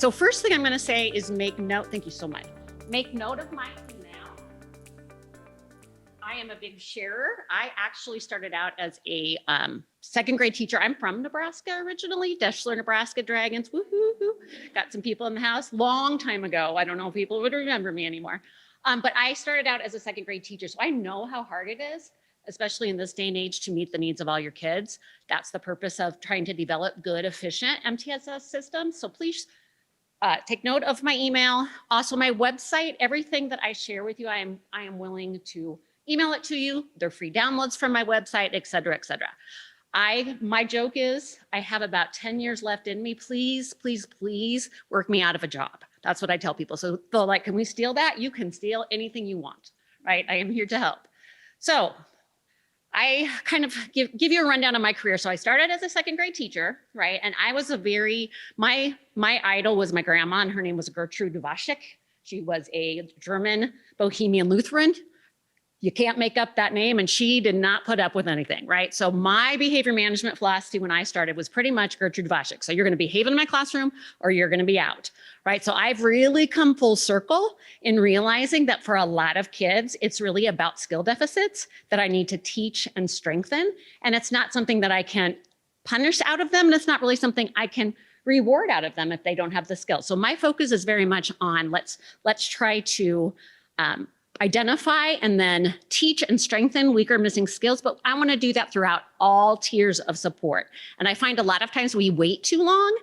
so first thing I'm going to say is make note. Thank you so much. Make note of my email. I am a big sharer. I actually started out as a second grade teacher. I'm from Nebraska originally, Deschler, Nebraska Dragons. Woohoo! Got some people in the house long time ago. I don't know if people would remember me anymore. But I started out as a second grade teacher, so I know how hard it is, especially in this day and age, to meet the needs of all your kids. That's the purpose of trying to develop good, efficient MTSS systems. So please take note of my email. Also my website, everything that I share with you, I am willing to email it to you. They're free downloads from my website, et cetera, et cetera. My joke is I have about 10 years left in me. Please, please, please work me out of a job. That's what I tell people. So they're like, can we steal that? You can steal anything you want, right? I am here to help. So I kind of give you a rundown of my career. So I started as a second grade teacher, right? And I was my idol was my grandma, and her name was Gertrude Dubasik. She was a German Bohemian Lutheran. You can't make up that name, and she did not put up with anything, right? So my behavior management philosophy when I started was pretty much Gertrude Dubasik. So you're gonna behave in my classroom or you're gonna be out, right? So I've really come full circle in realizing that for a lot of kids, it's really about skill deficits that I need to teach and strengthen. And it's not something that I can punish out of them, and it's not really something I can reward out of them if they don't have the skills. So my focus is very much on let's try to identify and then teach and strengthen weaker missing skills, but I want to do that throughout all tiers of support. And I find a lot of times we wait too long,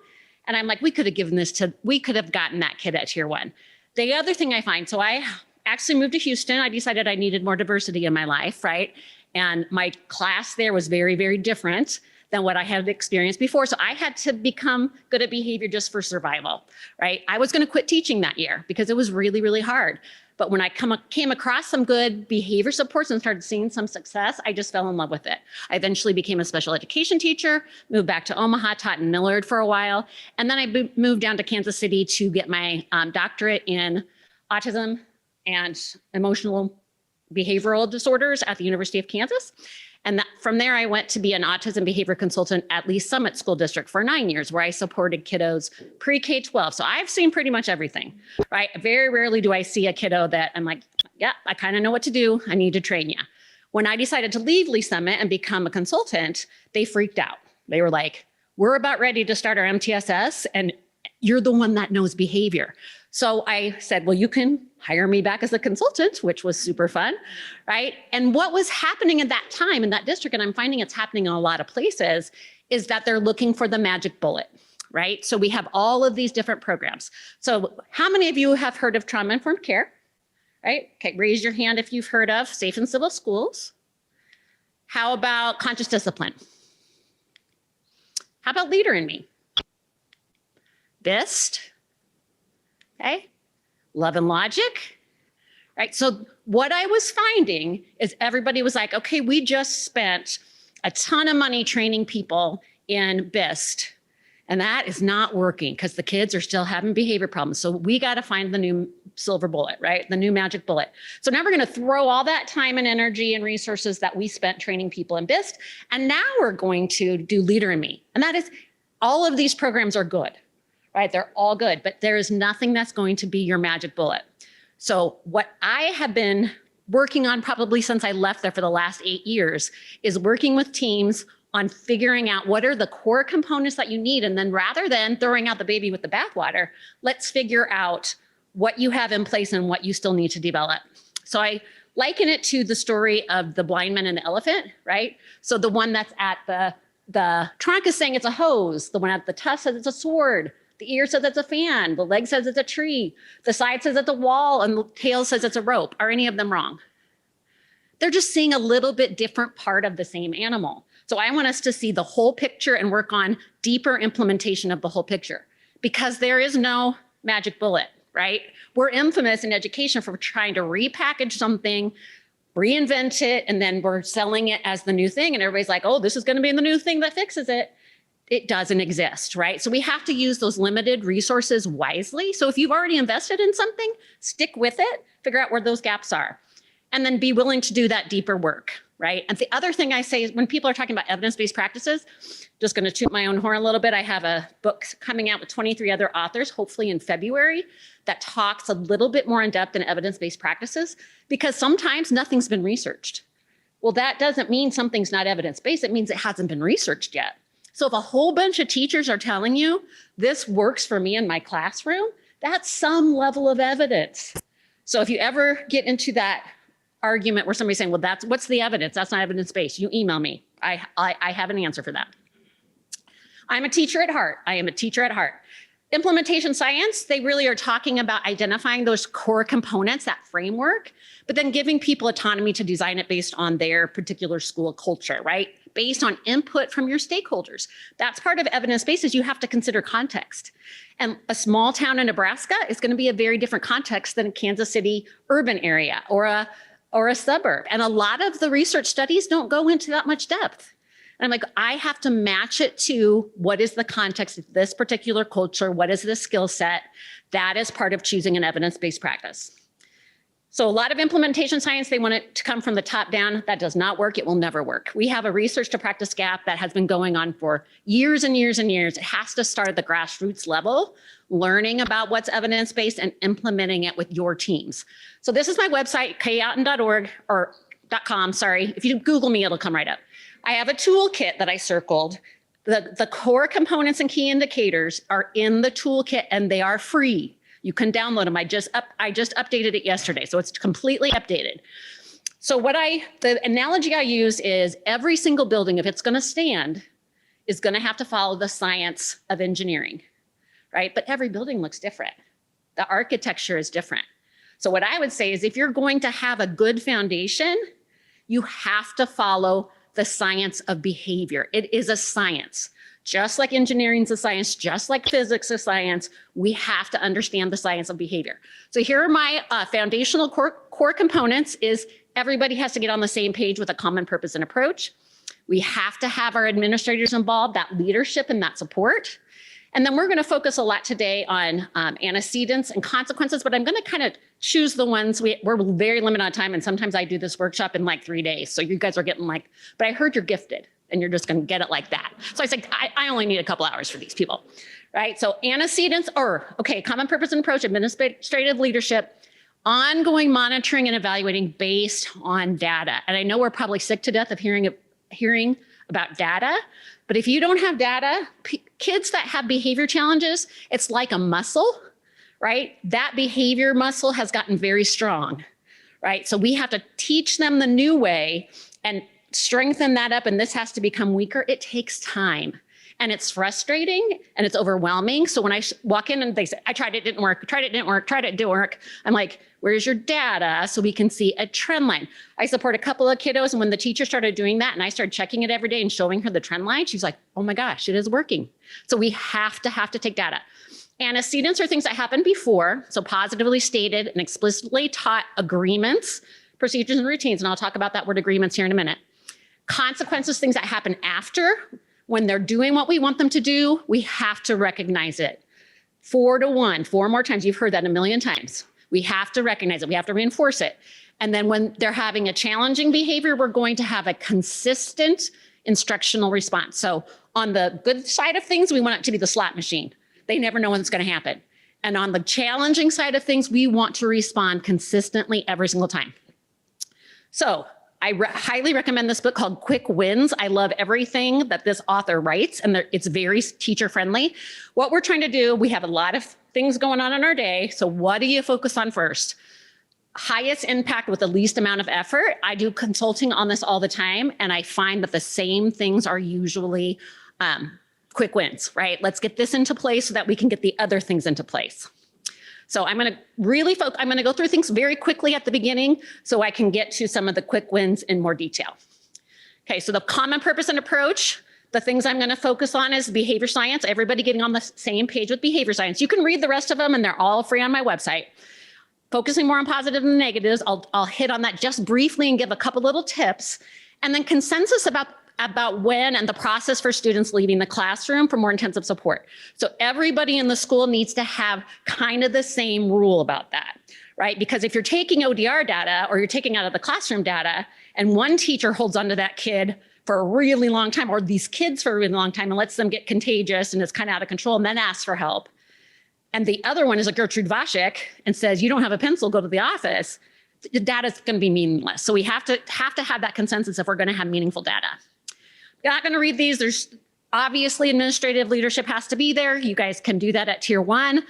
and I'm like, we could have gotten that kid at tier 1. The other thing I find, so I actually moved to Houston. I decided I needed more diversity in my life, right? And my class there was very, very different than what I had experienced before. So I had to become good at behavior just for survival, right? I was going to quit teaching that year because it was really, really hard. But when I came across some good behavior supports and started seeing some success, I just fell in love with it. I eventually became a special education teacher, moved back to Omaha, taught in Millard for a while. And then I moved down to Kansas City to get my doctorate in autism and emotional behavioral disorders at the University of Kansas. And from there, I went to be an autism behavior consultant at Lee Summit School District for 9 years, where I supported kiddos pre-K-12. So I've seen pretty much everything, right? Very rarely do I see a kiddo that I'm like, yeah, I kind of know what to do. I need to train you. When I decided to leave Lee Summit and become a consultant, they freaked out. They were like, we're about ready to start our MTSS, and you're the one that knows behavior. So I said, well, you can hire me back as a consultant, which was super fun, right? And what was happening at that time in that district, and I'm finding it's happening in a lot of places, is that they're looking for the magic bullet, right? So we have all of these different programs. So how many of you have heard of trauma-informed care, right? Okay, raise your hand if you've heard of safe and civil schools. How about conscious discipline? How about Leader in Me? BIST? Okay, Love and Logic, right? So what I was finding is everybody was like, okay, we just spent a ton of money training people in BIST, and that is not working because the kids are still having behavior problems. So we got to find the new silver bullet, right? The new magic bullet. So now we're going to throw all that time and energy and resources that we spent training people in BIST, and now we're going to do Leader in Me. And that is, all of these programs are good. Right? They're all good, but there is nothing that's going to be your magic bullet. So what I have been working on probably since I left there for the last 8 years is working with teams on figuring out what are the core components that you need. And then rather than throwing out the baby with the bathwater, let's figure out what you have in place and what you still need to develop. So I liken it to the story of the blind man and the elephant, right? So the one that's at the trunk is saying it's a hose. The one at the tusk says it's a sword. The ear says it's a fan, the leg says it's a tree, the side says it's a wall, and the tail says it's a rope. Are any of them wrong? They're just seeing a little bit different part of the same animal. So I want us to see the whole picture and work on deeper implementation of the whole picture, because there is no magic bullet, right? We're infamous in education for trying to repackage something, reinvent it, and then we're selling it as the new thing. And everybody's like, oh, this is gonna be the new thing that fixes it. It doesn't exist, right? So we have to use those limited resources wisely. So if you've already invested in something, stick with it, figure out where those gaps are, and then be willing to do that deeper work, right? And the other thing I say is when people are talking about evidence-based practices, just going to toot my own horn a little bit. I have a book coming out with 23 other authors, hopefully in February, that talks a little bit more in depth in evidence-based practices, because sometimes nothing's been researched. Well, that doesn't mean something's not evidence-based. It means it hasn't been researched yet. So if a whole bunch of teachers are telling you this works for me in my classroom, that's some level of evidence. So if you ever get into that argument where somebody's saying, well, what's the evidence? That's not evidence-based. You email me. I have an answer for that. I'm a teacher at heart. I am a teacher at heart. Implementation science, they really are talking about identifying those core components, that framework, but then giving people autonomy to design it based on their particular school culture, right? Based on input from your stakeholders. That's part of evidence-based, is you have to consider context. And a small town in Nebraska is going to be a very different context than a Kansas City urban area or a suburb. And a lot of the research studies don't go into that much depth. And I'm like, I have to match it to what is the context of this particular culture? What is the skill set? That is part of choosing an evidence-based practice. So a lot of implementation science, they want it to come from the top down. That does not work. It will never work. We have a research to practice gap that has been going on for years and years and years. It has to start at the grassroots level, learning about what's evidence-based and implementing it with your teams. So this is my website, kayeotten.org or .com, sorry. If you Google me, it'll come right up. I have a toolkit that I circled. The core components and key indicators are in the toolkit and they are free. You can download them. I just updated it yesterday, so it's completely updated. So the analogy I use is every single building, if it's going to stand, is going to have to follow the science of engineering, right? But every building looks different. The architecture is different. So what I would say is if you're going to have a good foundation, you have to follow the science of behavior. It is a science. Just like engineering is a science, just like physics is a science, we have to understand the science of behavior. So here are my foundational core components is everybody has to get on the same page with a common purpose and approach. We have to have our administrators involved, that leadership and that support. And then we're going to focus a lot today on antecedents and consequences, but I'm going to kind of choose the ones we're very limited on time. And sometimes I do this workshop in like 3 days. So you guys are getting like, but I heard you're gifted and you're just going to get it like that. So I said, I only need a couple hours for these people, right? So antecedents common purpose and approach, administrative leadership, ongoing monitoring and evaluating based on data. And I know we're probably sick to death of hearing about data, but if you don't have data, kids that have behavior challenges, it's like a muscle, right? That behavior muscle has gotten very strong, right? So we have to teach them the new way and strengthen that up, and this has to become weaker. It takes time, and it's frustrating, and it's overwhelming. So when I walk in and they say, I tried it, didn't work, tried it, didn't work, tried it, didn't work, I'm like, where's your data? So we can see a trend line. I support a couple of kiddos, and when the teacher started doing that, and I started checking it every day and showing her the trend line, she's like, oh my gosh, it is working. So we have to take data. Antecedents are things that happened before, so positively stated and explicitly taught agreements, procedures, and routines, and I'll talk about that word agreements here in a minute. Consequences, things that happen after, when they're doing what we want them to do, we have to recognize it. 4 to 1, 4 more times, you've heard that a million times. We have to recognize it, we have to reinforce it. And then when they're having a challenging behavior, we're going to have a consistent instructional response. So on the good side of things, we want it to be the slot machine. They never know when it's going to happen. And on the challenging side of things, we want to respond consistently every single time. So I highly recommend this book called Quick Wins. I love everything that this author writes, and it's very teacher friendly. What we're trying to do, we have a lot of things going on in our day. So what do you focus on first? Highest impact with the least amount of effort. I do consulting on this all the time, and I find that the same things are usually quick wins, right? Let's get this into place so that we can get the other things into place. So I'm going to really focus, I'm going to go through things very quickly at the beginning so I can get to some of the quick wins in more detail. Okay, so the common purpose and approach, the things I'm going to focus on is behavior science, everybody getting on the same page with behavior science. You can read the rest of them and they're all free on my website. Focusing more on positive and negatives, I'll hit on that just briefly and give a couple little tips. And then consensus about when and the process for students leaving the classroom for more intensive support. So everybody in the school needs to have kind of the same rule about that, right? Because if you're taking ODR data or you're taking out of the classroom data and one teacher holds onto that kid for a really long time, or these kids for a really long time and lets them get contagious and it's kind of out of control and then asks for help, and the other one is a Gertrude Vashik and says, you don't have a pencil, go to the office, the data is going to be meaningless. So we have to have that consensus if we're going to have meaningful data. I'm not going to read these. There's obviously administrative leadership has to be there. You guys can do that at tier 1.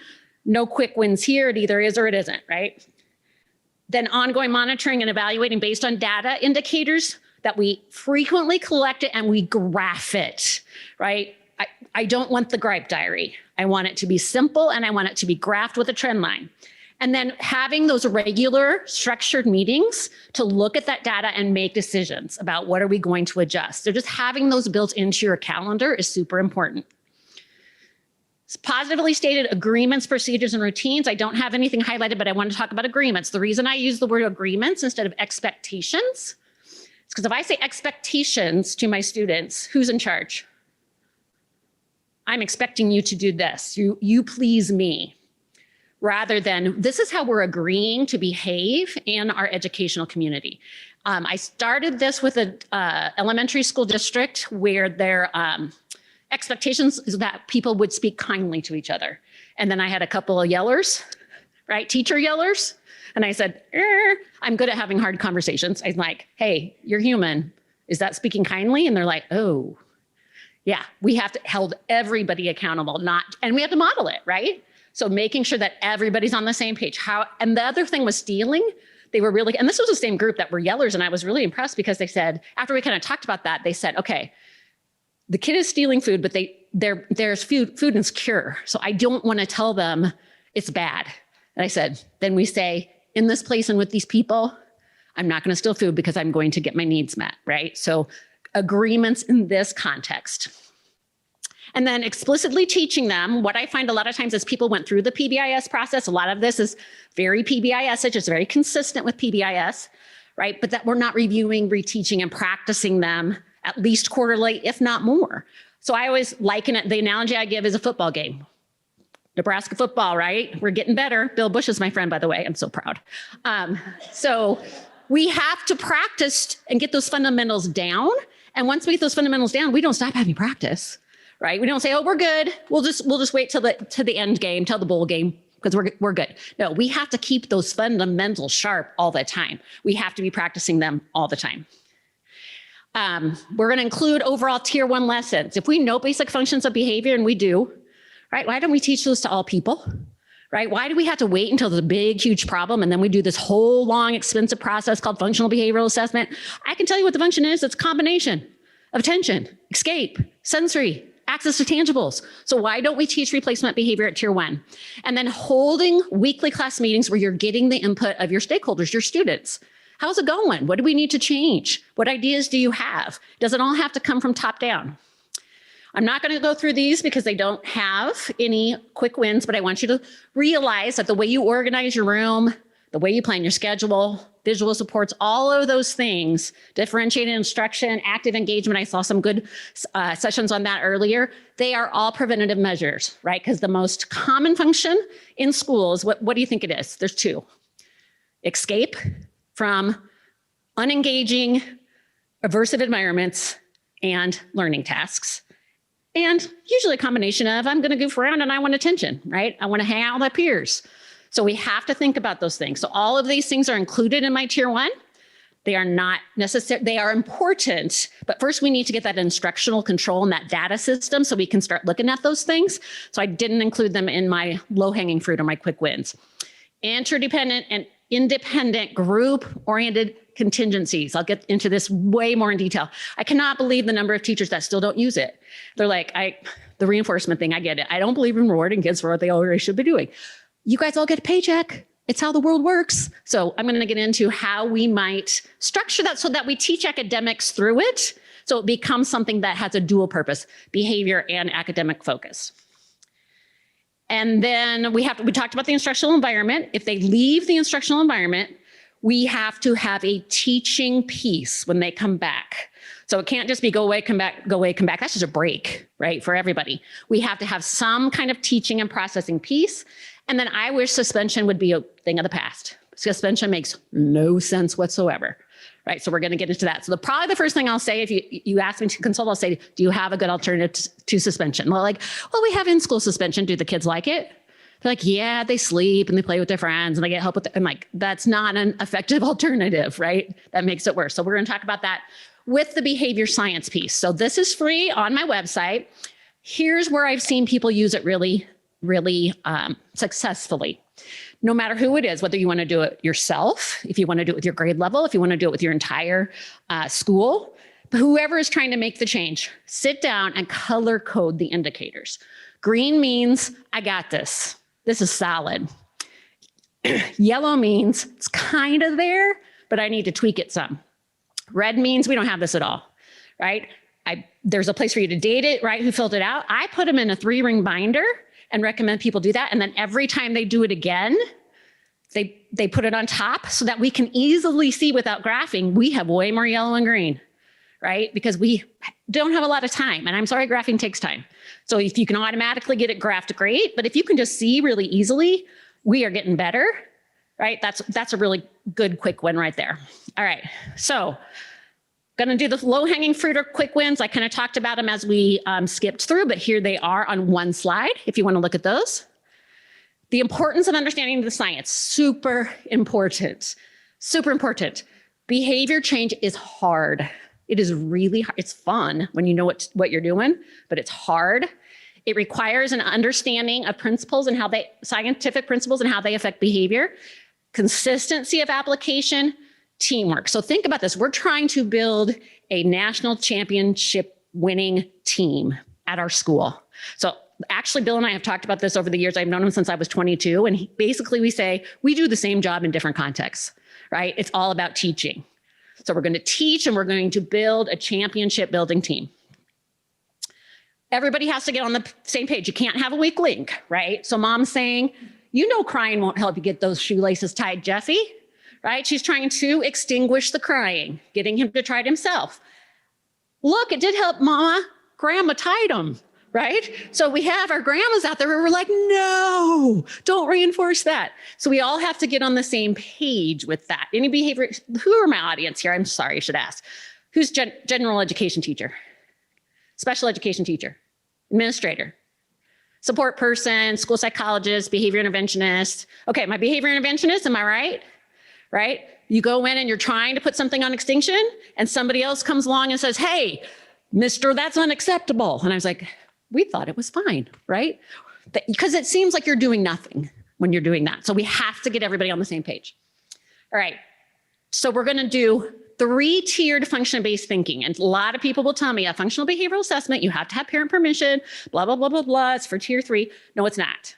No quick wins here. It either is or it isn't, right? Then ongoing monitoring and evaluating based on data indicators that we frequently collect it and we graph it, right? I don't want the gripe diary. I want it to be simple and I want it to be graphed with a trend line. And then having those regular structured meetings to look at that data and make decisions about what are we going to adjust. So just having those built into your calendar is super important. It's positively stated agreements, procedures, and routines. I don't have anything highlighted, but I want to talk about agreements. The reason I use the word agreements instead of expectations is because if I say expectations to my students, who's in charge? I'm expecting you to do this. You please me. Rather than this is how we're agreeing to behave in our educational community. I started this with an elementary school district where their expectations is that people would speak kindly to each other. And then I had a couple of yellers, right? Teacher yellers. And I said, I'm good at having hard conversations. I'm like, hey, you're human. Is that speaking kindly? And they're like, oh, yeah, we have to hold everybody accountable, and we have to model it, right? So making sure that everybody's on the same page. And the other thing was stealing. They were really, and this was the same group that were yellers. And I was really impressed because they said, after we kind of talked about that, they said, okay, the kid is stealing food, but there's food insecure. So I don't want to tell them it's bad. And I said, then we say, in this place and with these people, I'm not going to steal food because I'm going to get my needs met, right? So agreements in this context. And then explicitly teaching them, what I find a lot of times is people went through the PBIS process. A lot of this is very PBIS-ish, it's very consistent with PBIS, right? But that we're not reviewing, reteaching, and practicing them at least quarterly, if not more. So I always liken it, the analogy I give is a football game. Nebraska football, right? We're getting better. Bill Bush is my friend, by the way. I'm so proud. So we have to practice and get those fundamentals down. And once we get those fundamentals down, we don't stop having practice. Right? We don't say, oh, we're good. We'll just wait till the end game, till the bowl game, because we're good. No, we have to keep those fundamentals sharp all the time. We have to be practicing them all the time. We're going to include overall tier 1 lessons. If we know basic functions of behavior, and we do, right? Why don't we teach those to all people? Right? Why do we have to wait until there's a big, huge problem and then we do this whole long, expensive process called functional behavioral assessment? I can tell you what the function is. It's a combination of attention, escape, sensory, access to tangibles. So why don't we teach replacement behavior at tier 1? And then holding weekly class meetings where you're getting the input of your stakeholders, your students. How's it going? What do we need to change? What ideas do you have? Does it all have to come from top down? I'm not going to go through these because they don't have any quick wins, but I want you to realize that the way you organize your room, the way you plan your schedule, visual supports, all of those things, differentiated instruction, active engagement. I saw some good sessions on that earlier. They are all preventative measures, right? Because the most common function in schools, what do you think it is? There's 2. Escape from unengaging, aversive environments and learning tasks. And usually a combination of, I'm going to goof around and I want attention, right? I want to hang out with my peers. So we have to think about those things. So all of these things are included in my tier 1. They are not necessary. They are important, but first we need to get that instructional control and that data system so we can start looking at those things. So I didn't include them in my low-hanging fruit or my quick wins. Interdependent and independent group-oriented contingencies. I'll get into this way more in detail. I cannot believe the number of teachers that still don't use it. They're like, the reinforcement thing, I get it. I don't believe in rewarding kids for what they already should be doing. You guys all get a paycheck. It's how the world works. So I'm going to get into how we might structure that so that we teach academics through it. So it becomes something that has a dual purpose, behavior and academic focus. And then we talked about the instructional environment. If they leave the instructional environment, we have to have a teaching piece when they come back. So it can't just be go away, come back, go away, come back. That's just a break, right, for everybody. We have to have some kind of teaching and processing piece. And then I wish suspension would be a thing of the past. Suspension makes no sense whatsoever, right? So we're going to get into that. So probably the first thing I'll say, if you ask me to consult, I'll say, do you have a good alternative to suspension? Well, we have in-school suspension. Do the kids like it? They're like, yeah, they sleep and they play with their friends and they get help with it. I'm like, that's not an effective alternative, right? That makes it worse. So we're going to talk about that with the behavior science piece. So this is free on my website. Here's where I've seen people use it really successfully. No matter who it is, whether you want to do it yourself, if you want to do it with your grade level, if you want to do it with your entire school, whoever is trying to make the change, sit down and color code the indicators. Green means I got this. This is solid. Yellow means it's kind of there, but I need to tweak it some. Red means we don't have this at all, right? There's a place for you to date it, right? Who filled it out? I put them in a 3-ring binder and recommend people do that. And then every time they do it again, they put it on top so that we can easily see without graphing, we have way more yellow and green, right? Because we don't have a lot of time. And I'm sorry, graphing takes time. So if you can automatically get it graphed, great. But if you can just see really easily, we are getting better, right? That's a really good quick win right there. All right, so gonna do the low-hanging fruit or quick wins. I kind of talked about them as we skipped through, but here they are on one slide if you want to look at those. The importance of understanding the science, super important, super important. Behavior change is hard. It is really hard. It's fun when you know what you're doing, but it's hard. It requires an understanding of principles and scientific principles and how they affect behavior, consistency of application, teamwork. So think about this. We're trying to build a national championship winning team at our school. So actually, Bill and I have talked about this over the years. I've known him since I was 22. And basically we say, we do the same job in different contexts, right? It's all about teaching. So we're going to teach and we're going to build a championship building team. Everybody has to get on the same page. You can't have a weak link, right? So mom's saying, crying won't help you get those shoelaces tied, Jesse. Right? She's trying to extinguish the crying, getting him to try it himself. Look, it did help Mama. Grandma tied him, right? So we have our grandmas out there who were like, no, don't reinforce that. So we all have to get on the same page with that. Any behavior, who are my audience here? I'm sorry, I should ask. Who's general education teacher? Special education teacher? Administrator? Support person, school psychologist, behavior interventionist. Okay, my behavior interventionist, am I right? Right? You go in and you're trying to put something on extinction and somebody else comes along and says, hey, mister, that's unacceptable. And I was like, we thought it was fine, right? Because it seems like you're doing nothing when you're doing that. So we have to get everybody on the same page. All right. So we're going to do 3-tiered function-based thinking. And a lot of people will tell me a functional behavioral assessment, you have to have parent permission, blah, blah, blah, blah, blah. It's for tier 3. No, it's not.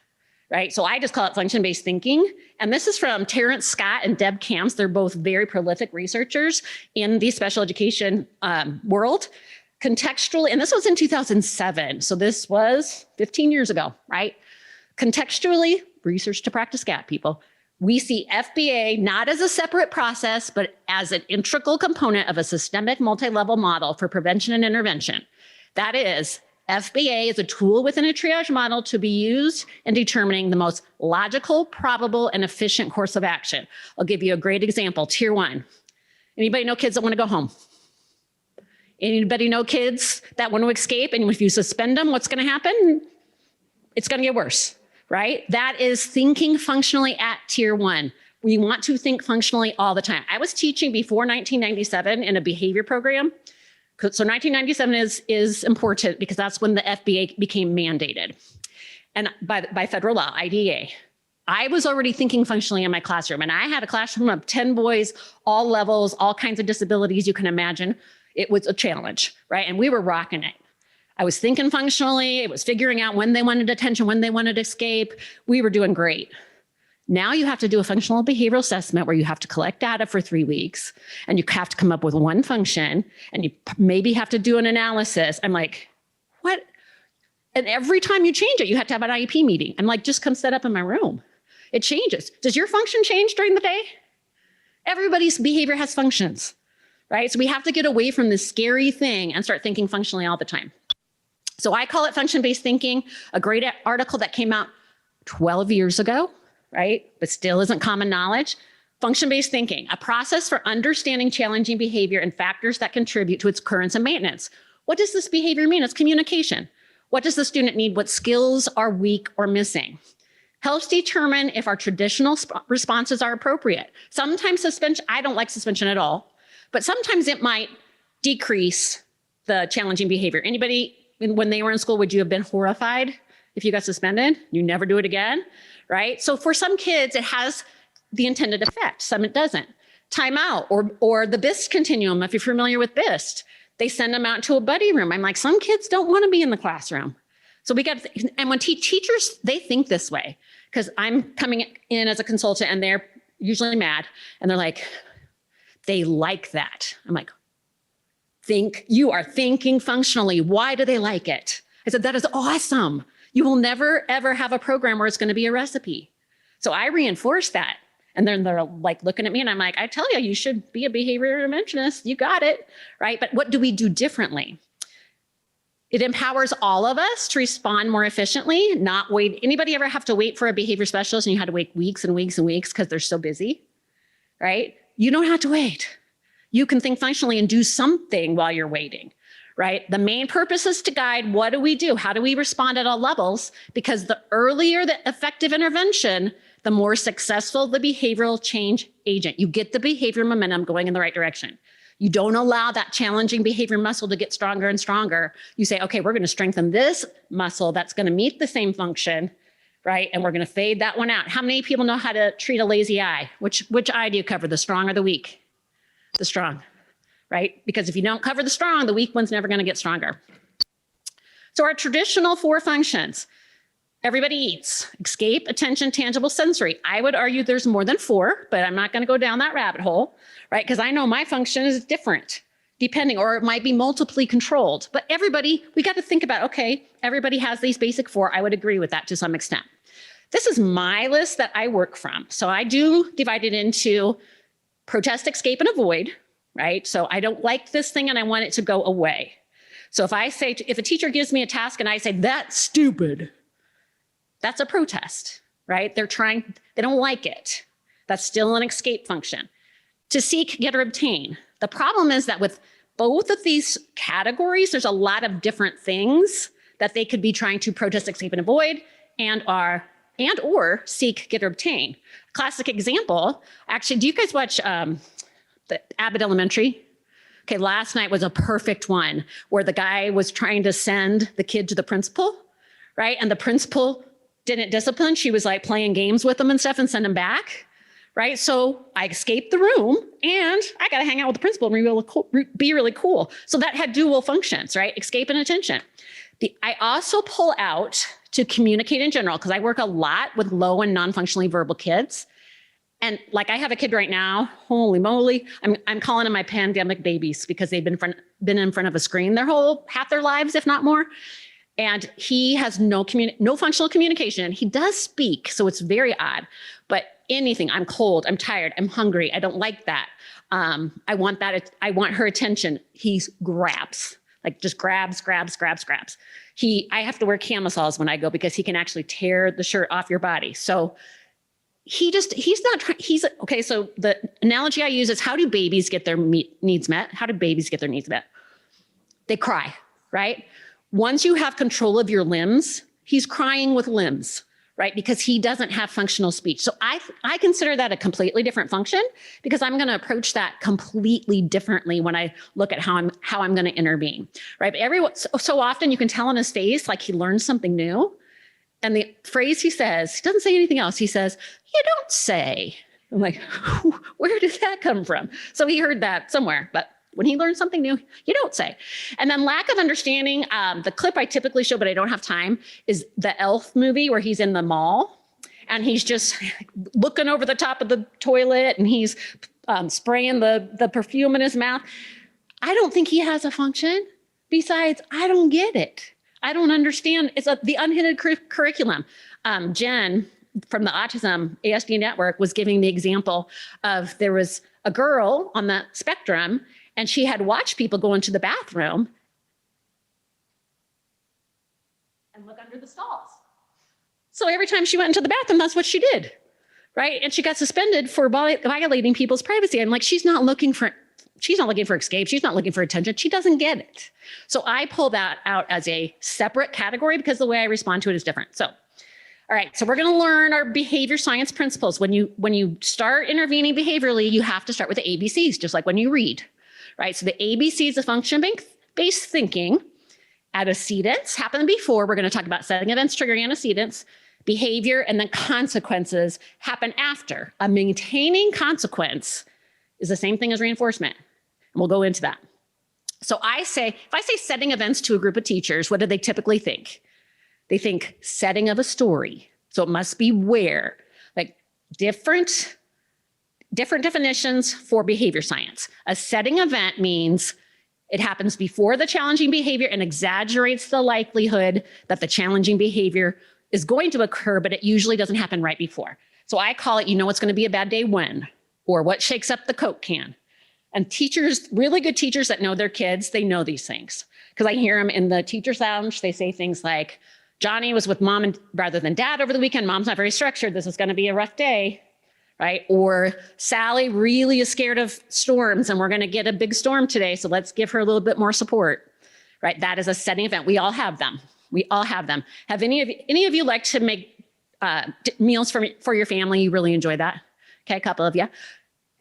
Right? So I just call it function-based thinking. And this is from Terrence Scott and Deb Camps. They're both very prolific researchers in the special education world. Contextually, and this was in 2007. So this was 15 years ago, right? Contextually, research to practice gap, people. We see FBA not as a separate process, but as an integral component of a systemic multi-level model for prevention and intervention. That is, FBA is a tool within a triage model to be used in determining the most logical, probable, and efficient course of action. I'll give you a great example. Tier 1. Anybody know kids that want to go home? Anybody know kids that want to escape? And if you suspend them, what's going to happen? It's going to get worse, right? That is thinking functionally at tier 1. We want to think functionally all the time. I was teaching before 1997 in a behavior program. So 1997 is important because that's when the FBA became mandated and by federal law, IDEA. I was already thinking functionally in my classroom, and I had a classroom of 10 boys, all levels, all kinds of disabilities you can imagine. It was a challenge, right? And we were rocking it. I was thinking functionally. It was figuring out when they wanted attention, when they wanted escape. We were doing great. Now you have to do a functional behavioral assessment where you have to collect data for 3 weeks and you have to come up with one function and you maybe have to do an analysis. I'm like, what? And every time you change it, you have to have an IEP meeting. I'm like, just come set up in my room. It changes. Does your function change during the day? Everybody's behavior has functions, right? So we have to get away from this scary thing and start thinking functionally all the time. So I call it function-based thinking, a great article that came out 12 years ago. Right? But still isn't common knowledge. Function-based thinking, a process for understanding challenging behavior and factors that contribute to its occurrence and maintenance. What does this behavior mean? It's communication. What does the student need? What skills are weak or missing? Helps determine if our traditional responses are appropriate. Sometimes suspension, I don't like suspension at all, but sometimes it might decrease the challenging behavior. Anybody, when they were in school, would you have been horrified if you got suspended? You never do it again, right? So for some kids, it has the intended effect. Some it doesn't. Timeout or the BIST continuum, if you're familiar with BIST, they send them out to a buddy room. I'm like, some kids don't want to be in the classroom. So we got, and when teachers, they think this way, because I'm coming in as a consultant and they're usually mad and they're like, they like that. I'm like, you are thinking functionally. Why do they like it? I said, that is awesome. You will never, ever have a program where it's going to be a recipe. So I reinforce that. And then they're like looking at me and I'm like, I tell you, you should be a behavior interventionist. You got it, right? But what do we do differently? It empowers all of us to respond more efficiently, not wait. Anybody ever have to wait for a behavior specialist and you had to wait weeks and weeks and weeks because they're so busy, right? You don't have to wait. You can think functionally and do something while you're waiting, right? The main purpose is to guide what do we do? How do we respond at all levels? Because the earlier the effective intervention, the more successful the behavioral change agent. You get the behavior momentum going in the right direction. You don't allow that challenging behavior muscle to get stronger and stronger. You say, okay, we're going to strengthen this muscle that's going to meet the same function, right? And we're going to fade that one out. How many people know how to treat a lazy eye? Which eye do you cover, the strong or the weak? The strong, right? Because if you don't cover the strong, the weak one's never going to get stronger. So our traditional 4 functions, everybody eats: escape, attention, tangible, sensory. I would argue there's more than 4, but I'm not going to go down that rabbit hole, right? Because I know my function is different depending, or it might be multiply controlled. But everybody, we got to think about, okay, everybody has these basic 4. I would agree with that to some extent. This is my list that I work from. So I do divide it into protest, escape, and avoid, right? So I don't like this thing and I want it to go away. So if a teacher gives me a task and I say, that's stupid, that's a protest, right? They don't like it. That's still an escape function. To seek, get, or obtain. The problem is that with both of these categories, there's a lot of different things that they could be trying to protest, escape, and avoid, or seek, get, or obtain. Classic example, actually, do you guys watch the Abbott Elementary? Okay, last night was a perfect one where the guy was trying to send the kid to the principal, right? And the principal didn't discipline. She was like playing games with him and stuff and send him back, right? So I escaped the room and I got to hang out with the principal and be really cool. So that had dual functions, right? Escape and attention. I also pull out to communicate in general because I work a lot with low and non-functionally verbal kids. And like I have a kid right now, holy moly, I'm calling them my pandemic babies because they've been in front of a screen half their lives, if not more. And he has no functional communication. He does speak, so it's very odd. But anything, I'm cold, I'm tired, I'm hungry, I don't like that. I want her attention. He grabs, like just grabs. I have to wear camisoles when I go because he can actually tear the shirt off your body. So okay. So the analogy I use is, how do babies get their needs met? How do babies get their needs met? They cry, right? Once you have control of your limbs, he's crying with limbs, right? Because he doesn't have functional speech. So I consider that a completely different function because I'm going to approach that completely differently when I look at how I'm going to intervene, right? But so often you can tell in his face, like he learned something new. And the phrase he says, he doesn't say anything else. He says, "You don't say." I'm like, where did that come from? So he heard that somewhere, but when he learns something new, you don't say. And then lack of understanding, the clip I typically show, but I don't have time, is the Elf movie where he's in the mall and he's just looking over the top of the toilet and he's spraying the perfume in his mouth. I don't think he has a function. Besides, I don't get it. I don't understand. It's the unhindered curriculum. Jen from the Autism ASD Network was giving the example of there was a girl on the spectrum and she had watched people go into the bathroom and look under the stalls. So every time she went into the bathroom, that's what she did, right? And she got suspended for violating people's privacy. I'm like, she's not looking for escape. She's not looking for attention. She doesn't get it. So I pull that out as a separate category because the way I respond to it is different. So, all right, so we're going to learn our behavior science principles. When you start intervening behaviorally, you have to start with the ABCs, just like when you read, right? So the ABCs of function-based thinking. Antecedents happened before. We're going to talk about setting events, triggering antecedents. Behavior and then consequences happen after. A maintaining consequence is the same thing as reinforcement. And we'll go into that. So if I say setting events to a group of teachers, what do they typically think? They think setting of a story. So it must be where, like different definitions for behavior science. A setting event means it happens before the challenging behavior and exaggerates the likelihood that the challenging behavior is going to occur, but it usually doesn't happen right before. So I call it, it's going to be a bad day when, or what shakes up the Coke can. And teachers, really good teachers that know their kids, they know these things. Because I hear them in the teacher's lounge, they say things like, Johnny was with mom rather than dad over the weekend. Mom's not very structured. This is going to be a rough day, right? Or Sally really is scared of storms and we're going to get a big storm today. So let's give her a little bit more support, right? That is a setting event. We all have them. We all have them. Have any of you like to make meals for your family? You really enjoy that? Okay, a couple of you.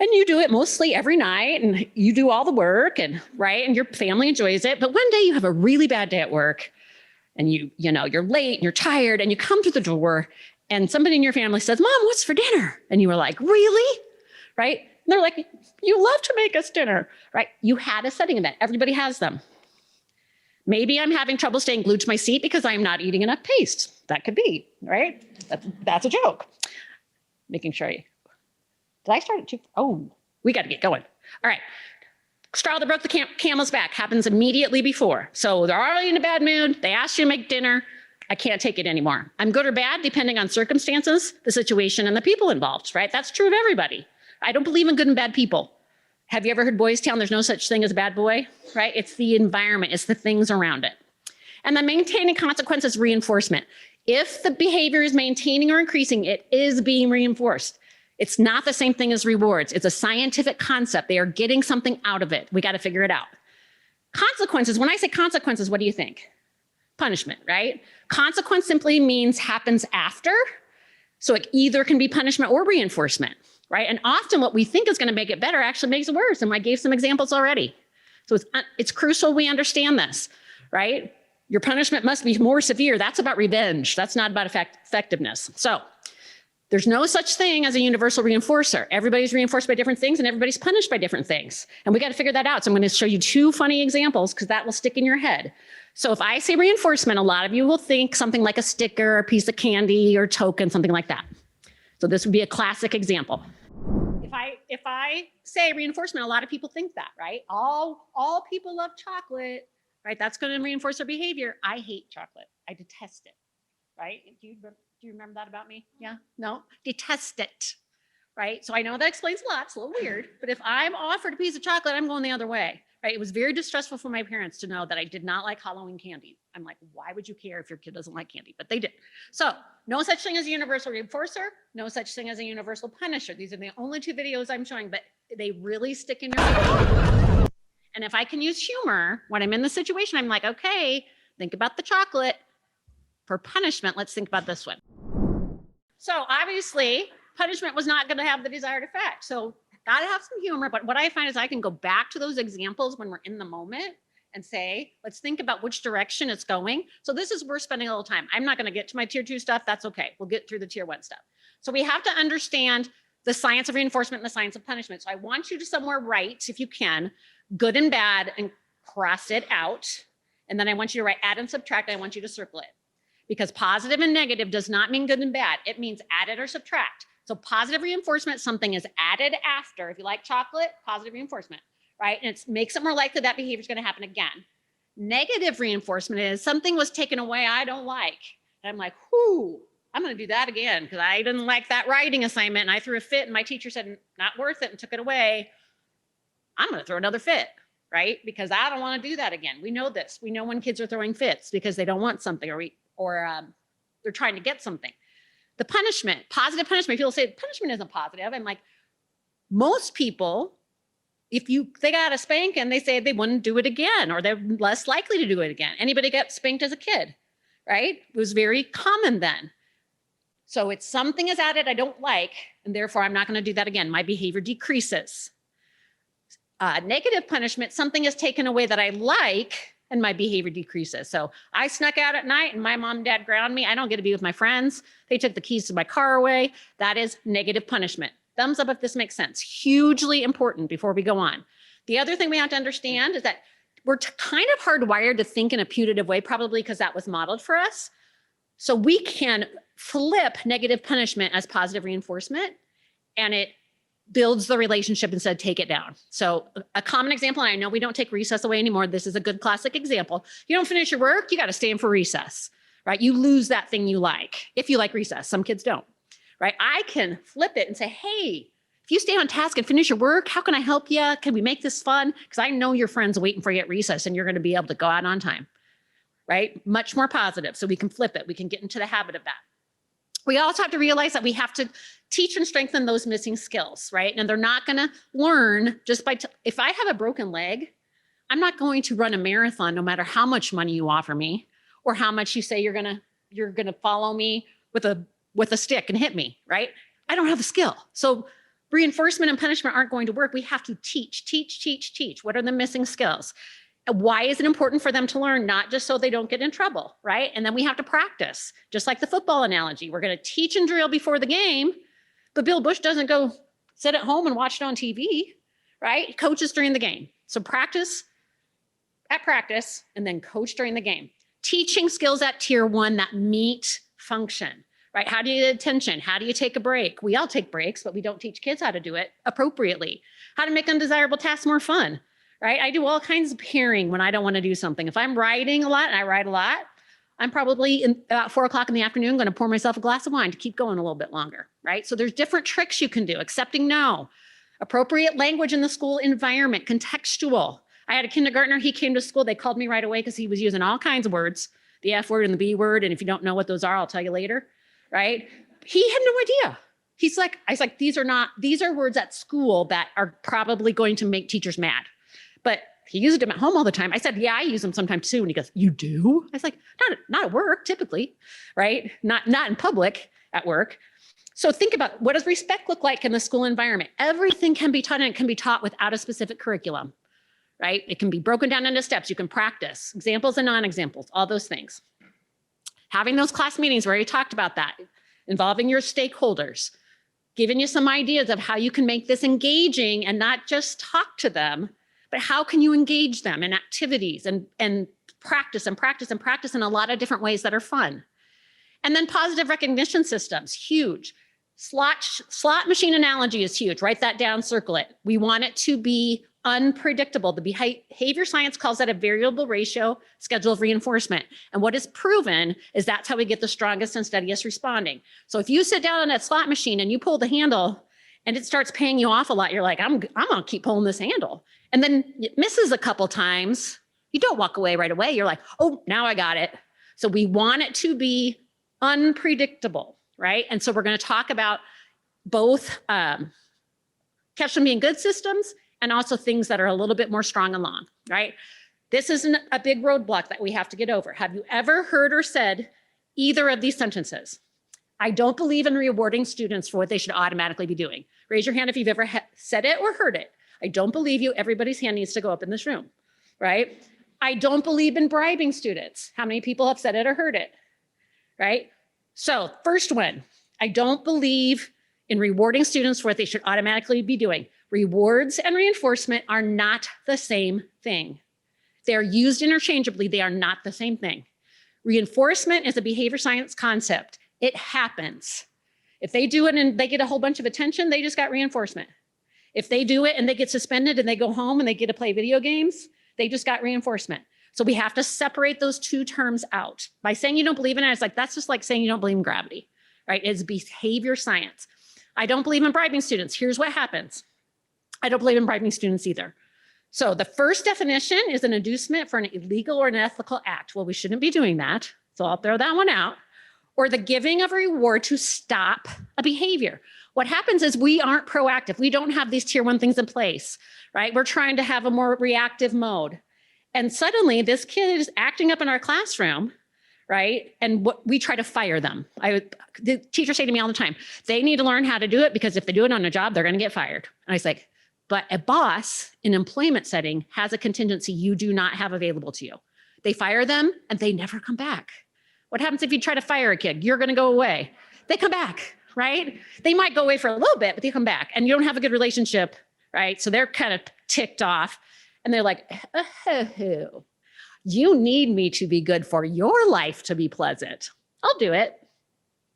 And you do it mostly every night and you do all the work and right, and your family enjoys it. But one day you have a really bad day at work and you're late and you're tired and you come through the door and somebody in your family says, Mom, what's for dinner? And you were like, really? Right? And they're like, you love to make us dinner, right? You had a setting event. Everybody has them. Maybe I'm having trouble staying glued to my seat because I'm not eating enough paste. That could be, right? That's a joke. Making sure did I start at 2? Oh, we got to get going. All right. Straw that broke the camel's back happens immediately before. So they're already in a bad mood. They asked you to make dinner. I can't take it anymore. I'm good or bad, depending on circumstances, the situation, and the people involved, right? That's true of everybody. I don't believe in good and bad people. Have you ever heard Boys Town? There's no such thing as a bad boy, right? It's the environment. It's the things around it. And the maintaining consequence is reinforcement. If the behavior is maintaining or increasing, it is being reinforced. It's not the same thing as rewards. It's a scientific concept. They are getting something out of it. We got to figure it out. Consequences, when I say consequences, what do you think? Punishment, right? Consequence simply means happens after. So it either can be punishment or reinforcement, right? And often what we think is going to make it better actually makes it worse. And I gave some examples already. So it's crucial we understand this, right? Your punishment must be more severe. That's about revenge. That's not about effectiveness. So there's no such thing as a universal reinforcer. Everybody's reinforced by different things and everybody's punished by different things. And we got to figure that out. So I'm going to show you 2 funny examples because that will stick in your head. So if I say reinforcement, a lot of you will think something like a sticker, a piece of candy, or token, something like that. So this would be a classic example. If I say reinforcement, a lot of people think that, right? All people love chocolate, right? That's going to reinforce their behavior. I hate chocolate. I detest it, right? Do you remember that about me? Yeah? No? Detest it, right? So I know that explains a lot. It's a little weird. But if I'm offered a piece of chocolate, I'm going the other way, right? It was very distressful for my parents to know that I did not like Halloween candy. I'm like, why would you care if your kid doesn't like candy? But they did. So no such thing as a universal reinforcer. No such thing as a universal punisher. These are the only 2 videos I'm showing, but they really stick in your head. And if I can use humor when I'm in the situation, I'm like, okay, think about the chocolate. For punishment, let's think about this one. So obviously, punishment was not going to have the desired effect. So got to have some humor. But what I find is I can go back to those examples when we're in the moment and say, let's think about which direction it's going. So this is, we're spending a little time. I'm not going to get to my tier 2 stuff. That's okay. We'll get through the tier 1 stuff. So we have to understand the science of reinforcement and the science of punishment. So I want you to somewhere write, if you can, good and bad and cross it out. And then I want you to write add and subtract. I want you to circle it. Because positive and negative does not mean good and bad. It means added or subtract. So positive reinforcement, something is added after. If you like chocolate, positive reinforcement, right? And it makes it more likely that behavior is going to happen again. Negative reinforcement is something was taken away I don't like. And I'm like, whoo, I'm going to do that again because I didn't like that writing assignment and I threw a fit and my teacher said, not worth it and took it away. I'm going to throw another fit, right? Because I don't want to do that again. We know this. We know when kids are throwing fits because they don't want something or they're trying to get something. The punishment, positive punishment. People say punishment isn't positive. I'm like, most people, if they got a spanking, they say they wouldn't do it again, or they're less likely to do it again. Anybody got spanked as a kid, right? It was very common then. So it's something is added I don't like, and therefore I'm not going to do that again. My behavior decreases. Negative punishment, something is taken away that I like, and my behavior decreases. So I snuck out at night and my mom and dad ground me. I don't get to be with my friends. They took the keys to my car away. That is negative punishment. Thumbs up if this makes sense. Hugely important before we go on. The other thing we have to understand is that we're kind of hardwired to think in a putative way, probably because that was modeled for us. So we can flip negative punishment as positive reinforcement, and it builds the relationship instead of take it down. So a common example, and I know we don't take recess away anymore. This is a good classic example. You don't finish your work, you got to stay in for recess, right? You lose that thing you like, if you like recess. Some kids don't, right? I can flip it and say, hey, if you stay on task and finish your work, how can I help you? Can we make this fun? Because I know your friend's waiting for you at recess and you're going to be able to go out on time, right? Much more positive. So we can flip it. We can get into the habit of that. We also have to realize that we have to teach and strengthen those missing skills, right? And they're not going to learn just by, if I have a broken leg, I'm not going to run a marathon no matter how much money you offer me or how much you say you're going to follow me with a stick and hit me, right? I don't have a skill. So reinforcement and punishment aren't going to work. We have to teach. What are the missing skills? Why is it important for them to learn? Not just so they don't get in trouble, right? And then we have to practice, just like the football analogy. We're going to teach and drill before the game, but Bill Bush doesn't go sit at home and watch it on TV, right? He coaches during the game. So practice at practice and then coach during the game. Teaching skills at tier 1 that meet function, right? How do you get attention? How do you take a break? We all take breaks, but we don't teach kids how to do it appropriately. How to make undesirable tasks more fun. Right? I do all kinds of pairing when I don't want to do something. If I'm writing a lot, and I write a lot, I'm probably about 4 o'clock in the afternoon going to pour myself a glass of wine to keep going a little bit longer, right? So there's different tricks you can do. Accepting no, appropriate language in the school environment, contextual. I had a kindergartner, he came to school, they called me right away because he was using all kinds of words, the F word and the B word. And if you don't know what those are, I'll tell you later, right? He had no idea. I was like, these are words at school that are probably going to make teachers mad. But he used them at home all the time. I said, yeah, I use them sometimes too. And he goes, you do? I was like, not at work, typically, right? Not in public, at work. So think about, what does respect look like in the school environment? Everything can be taught, and it can be taught without a specific curriculum, right? It can be broken down into steps. You can practice examples and non-examples, all those things. Having those class meetings, we already talked about that, involving your stakeholders, giving you some ideas of how you can make this engaging and not just talk to them, but how can you engage them in activities and practice in a lot of different ways that are fun. And then positive recognition systems, huge. Slot machine analogy is huge. Write that down, circle it. We want it to be unpredictable. The behavior science calls that a variable ratio schedule of reinforcement. And what is proven is that's how we get the strongest and steadiest responding. So if you sit down on that slot machine and you pull the handle and it starts paying you off a lot, you're like, I'm gonna keep pulling this handle. And then it misses a couple times. You don't walk away right away. You're like, oh, now I got it. So we want it to be unpredictable, right? And so we're going to talk about both catch them being good systems and also things that are a little bit more strong and long, right? This isn't a big roadblock that we have to get over. Have you ever heard or said either of these sentences? I don't believe in rewarding students for what they should automatically be doing. Raise your hand if you've ever said it or heard it. I don't believe you. Everybody's hand needs to go up in this room, right? I don't believe in bribing students. How many people have said it or heard it, right? So first one, I don't believe in rewarding students for what they should automatically be doing. Rewards and reinforcement are not the same thing. They're used interchangeably. They are not the same thing. Reinforcement is a behavior science concept. It happens. If they do it and they get a whole bunch of attention, they just got reinforcement. If they do it and they get suspended and they go home and they get to play video games, they just got reinforcement. So we have to separate those two terms out. By saying you don't believe in it, it's like, that's just like saying you don't believe in gravity, right? It's behavior science. I don't believe in bribing students. Here's what happens. I don't believe in bribing students either. So the first definition is an inducement for an illegal or unethical act. Well, we shouldn't be doing that. So I'll throw that one out. or the giving of a reward to stop a behavior. What happens is we aren't proactive. We don't have these tier 1 things in place, right? We're trying to have a more reactive mode. And suddenly this kid is acting up in our classroom, right? And we try to fire them. The teachers say to me all the time, they need to learn how to do it because if they do it on a job, they're going to get fired. And I was like, but a boss in an employment setting has a contingency you do not have available to you. They fire them and they never come back. What happens if you try to fire a kid? You're going to go away. They come back, right? They might go away for a little bit, but they come back and you don't have a good relationship, right? So they're kind of ticked off and they're like, oh, you need me to be good for your life to be pleasant. I'll do it.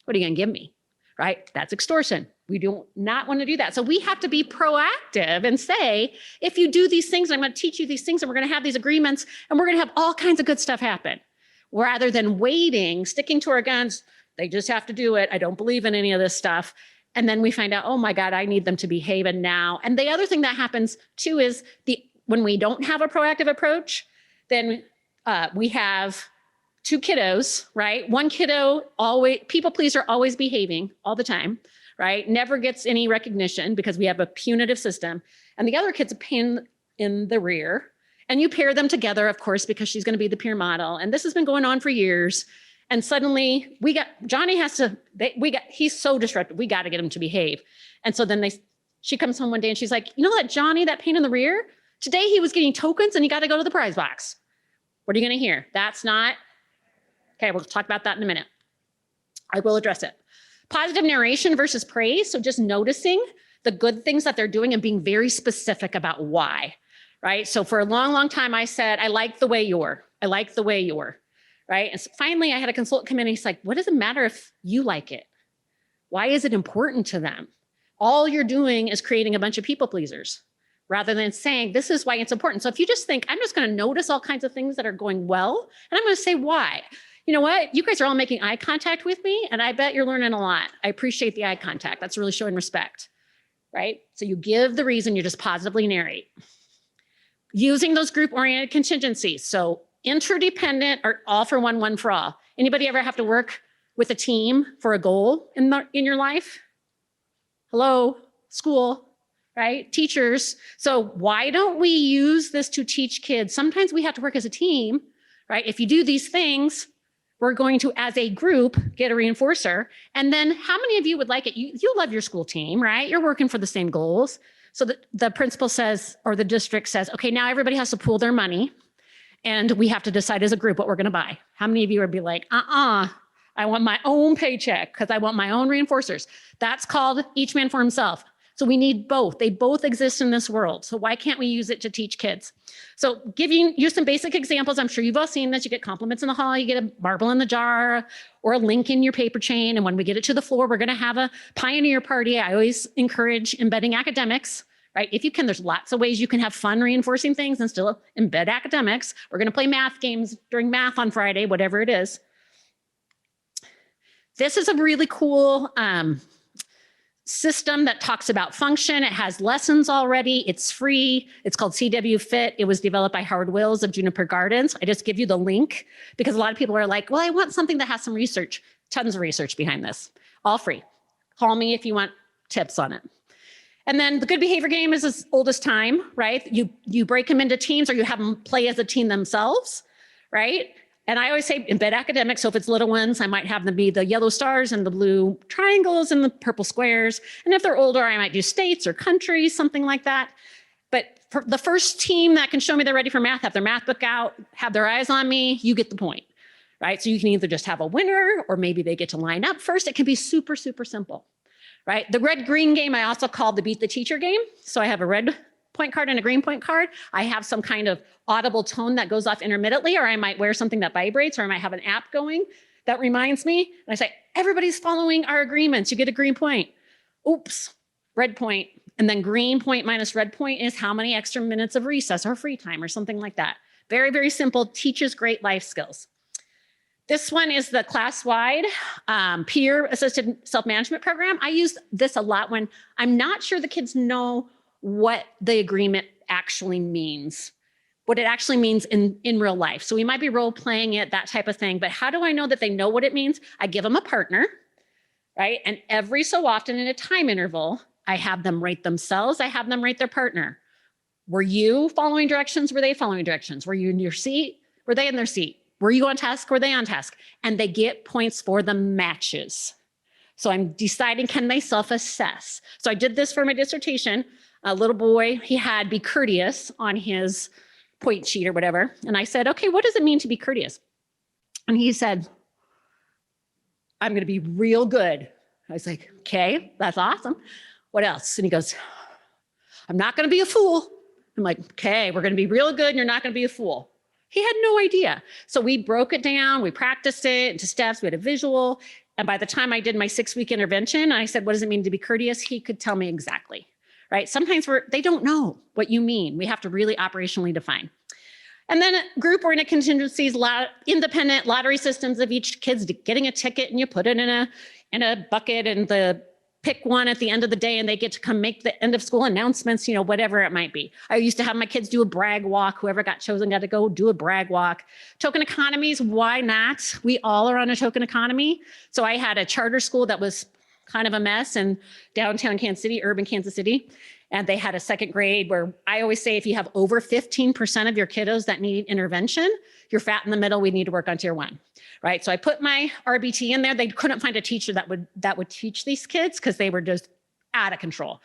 What are you going to give me, right? That's extortion. We do not want to do that. So we have to be proactive and say, if you do these things, I'm going to teach you these things and we're going to have these agreements and we're going to have all kinds of good stuff happen. Rather than waiting, sticking to our guns, they just have to do it. I don't believe in any of this stuff. And then we find out, oh my God, I need them to behave and now. And the other thing that happens too is when we don't have a proactive approach, then we have 2 kiddos, right? One kiddo, always people pleaser, always behaving all the time, right? Never gets any recognition because we have a punitive system. And the other kid's a pain in the rear. And you pair them together, of course, because she's going to be the peer model. And this has been going on for years. And suddenly Johnny he's so disruptive. We got to get him to behave. And so then she comes home one day and she's like, you know that Johnny, that pain in the rear? Today he was getting tokens and he got to go to the prize box. What are you going to hear? That's not, okay, we'll talk about that in a minute. I will address it. Positive narration versus praise. So just noticing the good things that they're doing and being very specific about why. Right? So for a long, long time, I said, I like the way you're. I like the way you're. Right? And so finally, I had a consultant come in and he's like, what does it matter if you like it? Why is it important to them? All you're doing is creating a bunch of people pleasers rather than saying, this is why it's important. So if you just think, I'm just going to notice all kinds of things that are going well, and I'm going to say why. You know what? You guys are all making eye contact with me, and I bet you're learning a lot. I appreciate the eye contact. That's really showing respect. Right? So you give the reason, you just positively narrate. Using those group-oriented contingencies. So interdependent or all for one, one for all. Anybody ever have to work with a team for a goal in your life? Hello, school, right? Teachers. So why don't we use this to teach kids? Sometimes we have to work as a team, right? If you do these things, we're going to, as a group, get a reinforcer. And then how many of you would like it? You love your school team, right? You're working for the same goals. So the principal says, or the district says, okay, now everybody has to pool their money and we have to decide as a group what we're going to buy. How many of you would be like, I want my own paycheck because I want my own reinforcers. That's called each man for himself. So we need both. They both exist in this world. So why can't we use it to teach kids? So giving you some basic examples. I'm sure you've all seen this. You get compliments in the hall, you get a marble in the jar or a link in your paper chain. And when we get it to the floor, we're going to have a pioneer party. I always encourage embedding academics, right? If you can, there's lots of ways you can have fun reinforcing things and still embed academics. We're going to play math games during math on Friday, whatever it is. This is a really cool system that talks about function. It has lessons already. It's free. It's called CW Fit. It was developed by Howard Wills of Juniper Gardens. I just give you the link because a lot of people are like, well, I want something that has some research, tons of research behind this, all free. Call me if you want tips on it. And then the good behavior game is as old as time, right? You break them into teams or you have them play as a team themselves, right? And I always say embed academics. So if it's little ones, I might have them be the yellow stars and the blue triangles and the purple squares. And if they're older, I might do states or countries, something like that. But for the first team that can show me they're ready for math, have their math book out, have their eyes on me, you get the point, right? So you can either just have a winner or maybe they get to line up first. It can be super, super simple, right? The red-green game I also call the beat the teacher game. So I have a red point card and a green point card. I have some kind of audible tone that goes off intermittently, or I might wear something that vibrates, or I might have an app going that reminds me. And I say, everybody's following our agreements. You get a green point. Oops, red point. And then green point minus red point is how many extra minutes of recess or free time or something like that. Very, very simple, teaches great life skills. This one is the class-wide peer-assisted self-management program. I use this a lot when I'm not sure the kids know what the agreement actually means. what it actually means in real life. So we might be role playing it, that type of thing, but how do I know that they know what it means? I give them a partner, right? And every so often in a time interval, I have them rate themselves, I have them rate their partner. Were you following directions? Were they following directions? Were you in your seat? Were they in their seat? Were you on task? Were they on task? And they get points for the matches. So I'm deciding, can they self-assess? So I did this for my dissertation. A little boy, he had be courteous on his point sheet or whatever. And I said, okay, what does it mean to be courteous? And he said, I'm going to be real good. I was like, okay, that's awesome. What else? And he goes, I'm not going to be a fool. I'm like, okay, we're going to be real good and you're not going to be a fool. He had no idea. So we broke it down. We practiced it into steps. We had a visual. And by the time I did my 6-week intervention, I said, what does it mean to be courteous? He could tell me exactly, right? Sometimes they don't know what you mean. We have to really operationally define. And then group or in a contingencies, independent lottery systems of each kid's getting a ticket and you put it in a bucket and pick one at the end of the day and they get to come make the end of school announcements, whatever it might be. I used to have my kids do a brag walk. Whoever got chosen got to go do a brag walk. Token economies, why not? We all are on a token economy. So I had a charter school that was kind of a mess in downtown Kansas City, urban Kansas City. And they had a 2nd grade where I always say, if you have over 15% of your kiddos that need intervention, you're fat in the middle, we need to work on tier 1. Right. So I put my RBT in there. They couldn't find a teacher that would teach these kids because they were just out of control.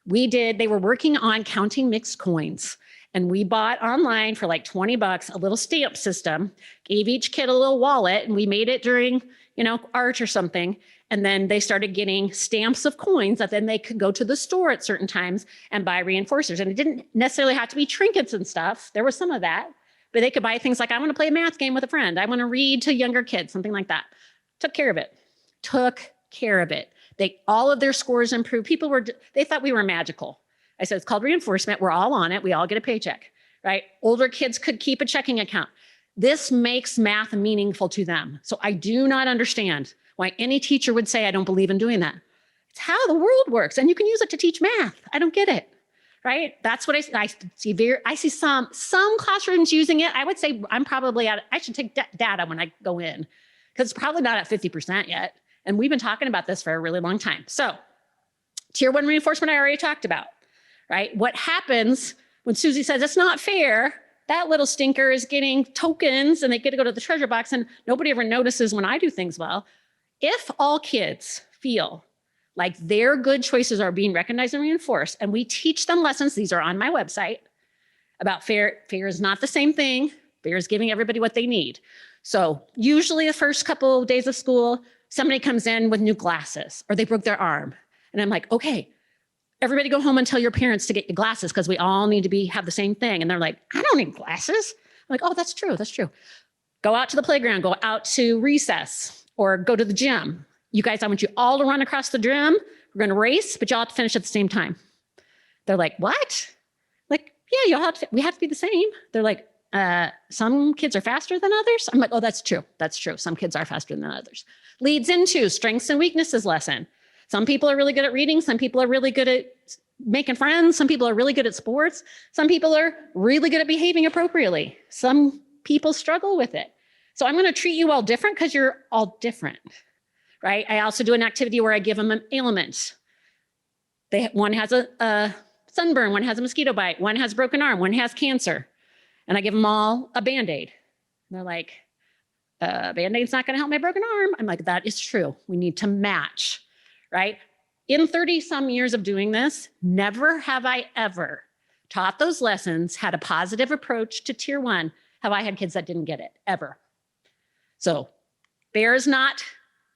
They were working on counting mixed coins. And we bought online for like $20 a little stamp system, gave each kid a little wallet, and we made it during, art or something. And then they started getting stamps of coins that then they could go to the store at certain times and buy reinforcers. And it didn't necessarily have to be trinkets and stuff. There was some of that. But they could buy things like, I want to play a math game with a friend. I want to read to younger kids, something like that. Took care of it. All of their scores improved. They thought we were magical. I said, it's called reinforcement. We're all on it. We all get a paycheck, right? Older kids could keep a checking account. This makes math meaningful to them. So I do not understand why any teacher would say, I don't believe in doing that. It's how the world works. And you can use it to teach math. I don't get it. Right? That's what I see. I see some classrooms using it. I would say I should take data when I go in because it's probably not at 50% yet. And we've been talking about this for a really long time. So tier 1 reinforcement, I already talked about, right? What happens when Susie says it's not fair, that little stinker is getting tokens and they get to go to the treasure box and nobody ever notices when I do things well. If all kids feel like their good choices are being recognized and reinforced, and we teach them lessons, these are on my website, about fair. Fair is not the same thing. Fair is giving everybody what they need. So usually the first couple of days of school, somebody comes in with new glasses or they broke their arm. And I'm like, okay, everybody go home and tell your parents to get your glasses because we all need to have the same thing. And they're like, I don't need glasses. I'm like, oh, that's true. Go out to the playground, go out to recess or go to the gym. You guys, I want you all to run across the gym. We're going to race, but y'all have to finish at the same time. They're like, what? Like, yeah, we have to be the same. They're like, some kids are faster than others. I'm like, oh, that's true. Some kids are faster than others. Leads into strengths and weaknesses lesson. Some people are really good at reading. Some people are really good at making friends. Some people are really good at sports. Some people are really good at behaving appropriately. Some people struggle with it. So I'm going to treat you all different because you're all different. Right? I also do an activity where I give them an ailment. One has a sunburn, one has a mosquito bite, one has a broken arm, one has cancer. And I give them all a Band-Aid. And they're like, Band-Aid's not going to help my broken arm. I'm like, that is true. We need to match, right? In 30 some years of doing this, never have I ever taught those lessons, had a positive approach to tier 1, have I had kids that didn't get it, ever. So fair is not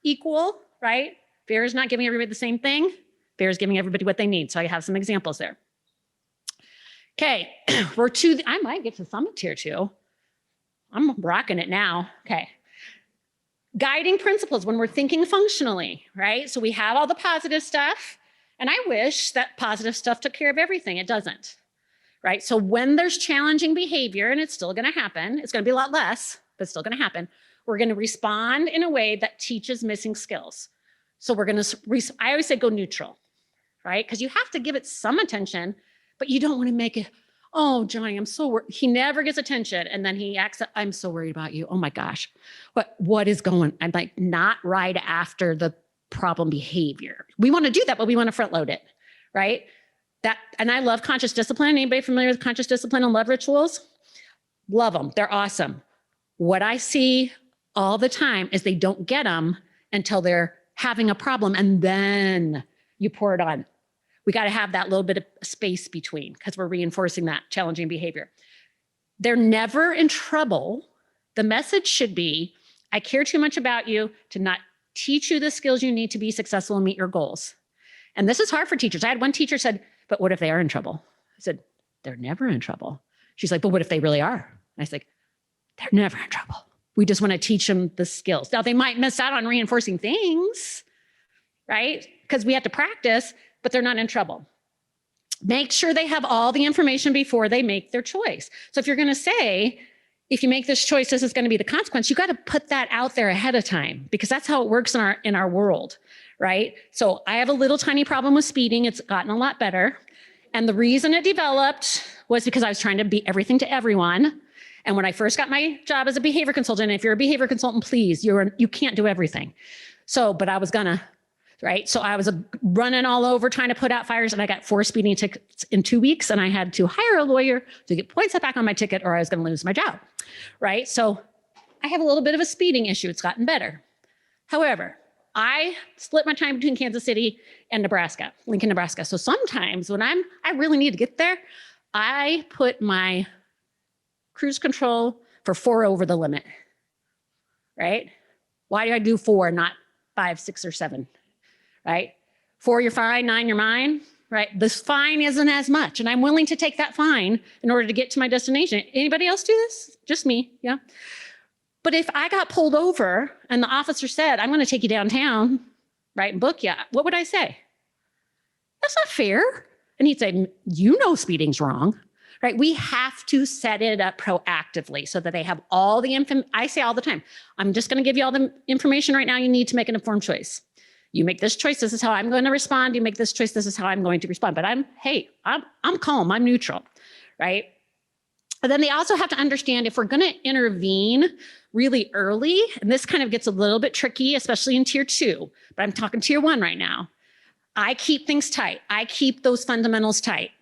equal, right? Fair is not giving everybody the same thing. Fair is giving everybody what they need. So I have some examples there. Okay, I might get to summit tier 2. I'm rocking it now. Okay. Guiding principles when we're thinking functionally, right? So we have all the positive stuff, and I wish that positive stuff took care of everything. It doesn't, right? So when there's challenging behavior, and it's still going to happen, it's going to be a lot less, but it's still going to happen. We're going to respond in a way that teaches missing skills. So we're going to, I always say go neutral, right? Because you have to give it some attention, but you don't want to make it Oh, Johnny, I'm so worried. He never gets attention. And then he acts, I'm so worried about you. Oh my gosh. What is going? I'm like, not right after the problem behavior. We want to do that, but we want to front load it. Right. And I love conscious discipline. Anybody familiar with conscious discipline and love rituals? Love them. They're awesome. What I see all the time is they don't get them until they're having a problem. And then you pour it on. We got to have that little bit of space between because we're reinforcing that challenging behavior. They're never in trouble. The message should be, I care too much about you to not teach you the skills you need to be successful and meet your goals. And this is hard for teachers. I had one teacher said, but what if they are in trouble? I said, they're never in trouble. She's like, but what if they really are? And I was like, they're never in trouble. We just want to teach them the skills. Now they might miss out on reinforcing things, right? Because we have to practice, but they're not in trouble. Make sure they have all the information before they make their choice. So if you're going to say, if you make this choice, this is going to be the consequence, you got to put that out there ahead of time because that's how it works in our world, right? So I have a little tiny problem with speeding. It's gotten a lot better. And the reason it developed was because I was trying to be everything to everyone. And when I first got my job as a behavior consultant, if you're a behavior consultant, please, you can't do everything. So, but I was gonna, right? So I was running all over trying to put out fires and I got 4 speeding tickets in 2 weeks and I had to hire a lawyer to get points back on my ticket or I was gonna lose my job, right? So I have a little bit of a speeding issue. It's gotten better. However, I split my time between Kansas City and Nebraska, Lincoln, Nebraska. So sometimes when I really need to get there, I put my cruise control for 4 over the limit, right? Why do I do 4, not 5, 6, or 7, right? 4, you're fine, 9, you're mine, right? This fine isn't as much, and I'm willing to take that fine in order to get to my destination. Anybody else do this? Just me, yeah? But if I got pulled over and the officer said, I'm gonna take you downtown, right, and book you, what would I say? That's not fair. And he'd say, you know speeding's wrong. Right? We have to set it up proactively so that they have all the information. I say all the time, I'm just going to give you all the information right now you need to make an informed choice. You make this choice, this is how I'm going to respond. You make this choice, this is how I'm going to respond. But I'm calm, I'm neutral, right? But then they also have to understand if we're going to intervene really early, and this kind of gets a little bit tricky, especially in tier 2, but I'm talking tier 1 right now. I keep things tight. I keep those fundamentals tight.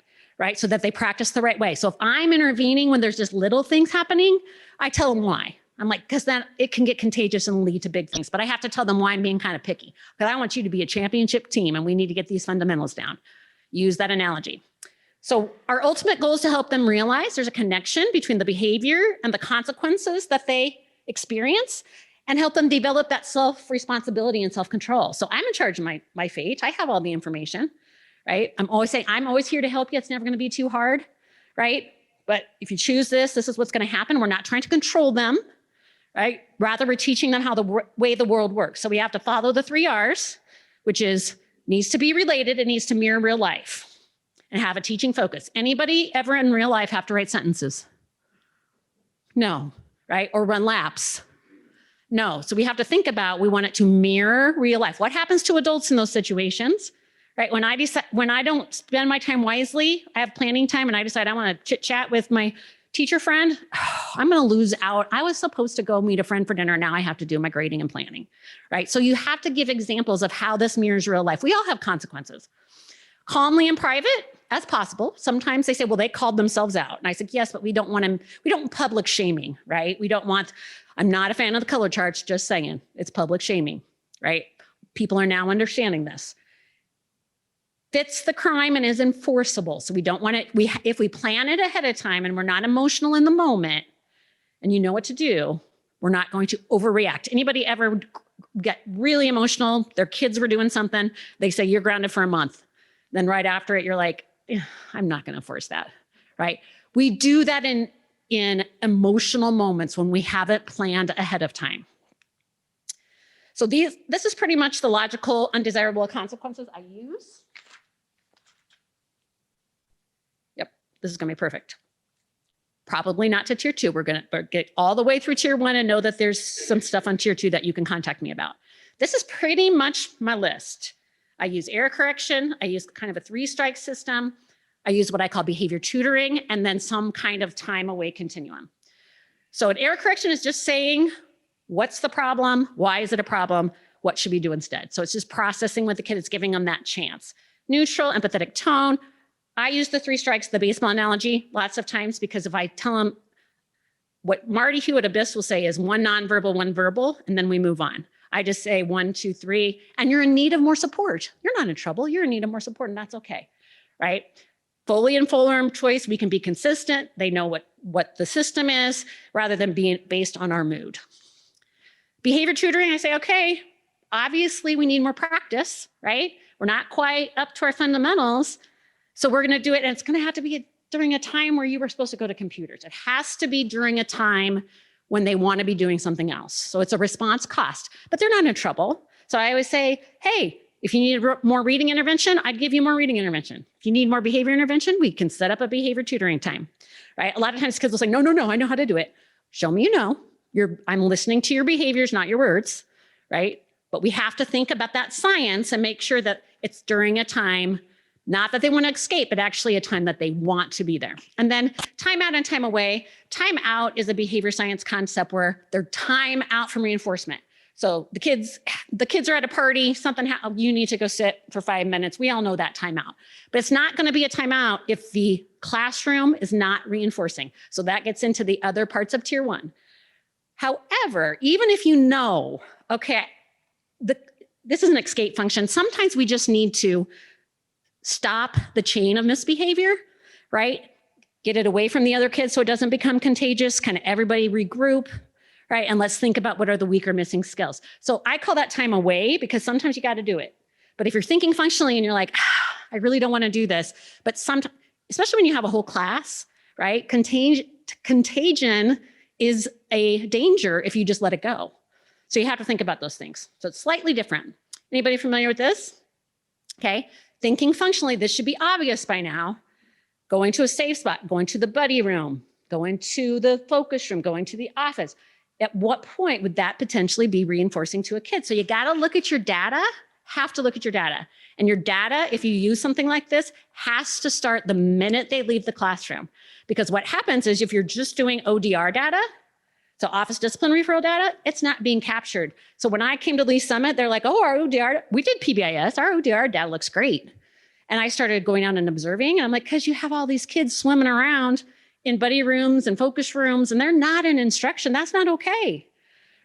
Right? So that they practice the right way. So if I'm intervening when there's just little things happening, I tell them why. I'm like, because then it can get contagious and lead to big things. But I have to tell them why I'm being kind of picky. Because I want you to be a championship team and we need to get these fundamentals down. Use that analogy. So our ultimate goal is to help them realize there's a connection between the behavior and the consequences that they experience and help them develop that self-responsibility and self-control. So I'm in charge of my fate. I have all the information. Right? I'm always saying, I'm always here to help you. It's never going to be too hard, right? But if you choose this is what's going to happen. We're not trying to control them, right? Rather, we're teaching them how the way the world works. So we have to follow the 3 R's, which is needs to be related. It needs to mirror real life and have a teaching focus. Anybody ever in real life have to write sentences? No, right? Or run laps? No. So we have to think about, we want it to mirror real life. What happens to adults in those situations? Right? When I don't spend my time wisely, I have planning time and I decide I want to chit chat with my teacher friend, I'm going to lose out. I was supposed to go meet a friend for dinner. Now I have to do my grading and planning, right? So you have to give examples of how this mirrors real life. We all have consequences. Calmly in private, as possible. Sometimes they say, well, they called themselves out. And I said, yes, but we don't want public shaming, right? I'm not a fan of the color charts, just saying. It's public shaming, right? People are now understanding this. Fits the crime and is enforceable. So we don't want it, if we plan it ahead of time and we're not emotional in the moment and you know what to do, we're not going to overreact. Anybody ever get really emotional? Their kids were doing something. They say, you're grounded for a month. Then right after it, you're like, I'm not going to force that, right? We do that in emotional moments when we have it planned ahead of time. So this is pretty much the logical, undesirable consequences I use. This is going to be perfect. Probably not to tier 2. We're going to get all the way through tier 1 and know that there's some stuff on tier 2 that you can contact me about. This is pretty much my list. I use error correction. I use kind of a 3-strike system. I use what I call behavior tutoring and then some kind of time away continuum. So an error correction is just saying, what's the problem? Why is it a problem? What should we do instead? So it's just processing with the kid. It's giving them that chance. Neutral, empathetic tone. I use the 3 strikes, the baseball analogy, lots of times, because if I tell them what Marty Hewitt Abyss will say is 1 nonverbal, 1 verbal, and then we move on. I just say 1, 2, 3, and you're in need of more support. You're not in trouble. You're in need of more support, and that's okay, right? Fully informed choice, we can be consistent. They know what the system is rather than being based on our mood. Behavior tutoring, I say, okay, obviously we need more practice, right? We're not quite up to our fundamentals. So we're gonna do it, and it's gonna have to be during a time where you were supposed to go to computers. It has to be during a time when they wanna be doing something else. So it's a response cost, but they're not in trouble. So I always say, hey, if you need more reading intervention, I'd give you more reading intervention. If you need more behavior intervention, we can set up a behavior tutoring time, right? A lot of times kids will say, no, I know how to do it. Show me you know. I'm listening to your behaviors, not your words, right? But we have to think about that science and make sure that it's during a time, not that they want to escape, but actually a time that they want to be there. And then time out and time away. Time out is a behavior science concept where they're time out from reinforcement. So the kids are at a party, you need to go sit for 5 minutes. We all know that timeout, but it's not going to be a timeout if the classroom is not reinforcing. So that gets into the other parts of tier 1. However, even if you know, okay, this is an escape function, sometimes we just need to stop the chain of misbehavior, right? Get it away from the other kids so it doesn't become contagious, kind of everybody regroup, right? And let's think about what are the weak or missing skills. So I call that time away because sometimes you got to do it. But if you're thinking functionally and you're like, I really don't want to do this, but sometimes, especially when you have a whole class, right? Contagion is a danger if you just let it go. So you have to think about those things. So it's slightly different. Anybody familiar with this? Okay, thinking functionally, this should be obvious by now. Going to a safe spot, going to the buddy room, going to the focus room, going to the office. At what point would that potentially be reinforcing to a kid? So you gotta look at your data, have to look at your data. And your data, if you use something like this, has to start the minute they leave the classroom. Because what happens is if you're just doing ODR data, so office discipline referral data, it's not being captured. So when I came to Lee Summit, they're like, oh, our ODR, we did PBIS, our ODR data looks great. And I started going out and observing, and I'm like, because you have all these kids swimming around in buddy rooms and focus rooms, and they're not in instruction, that's not okay,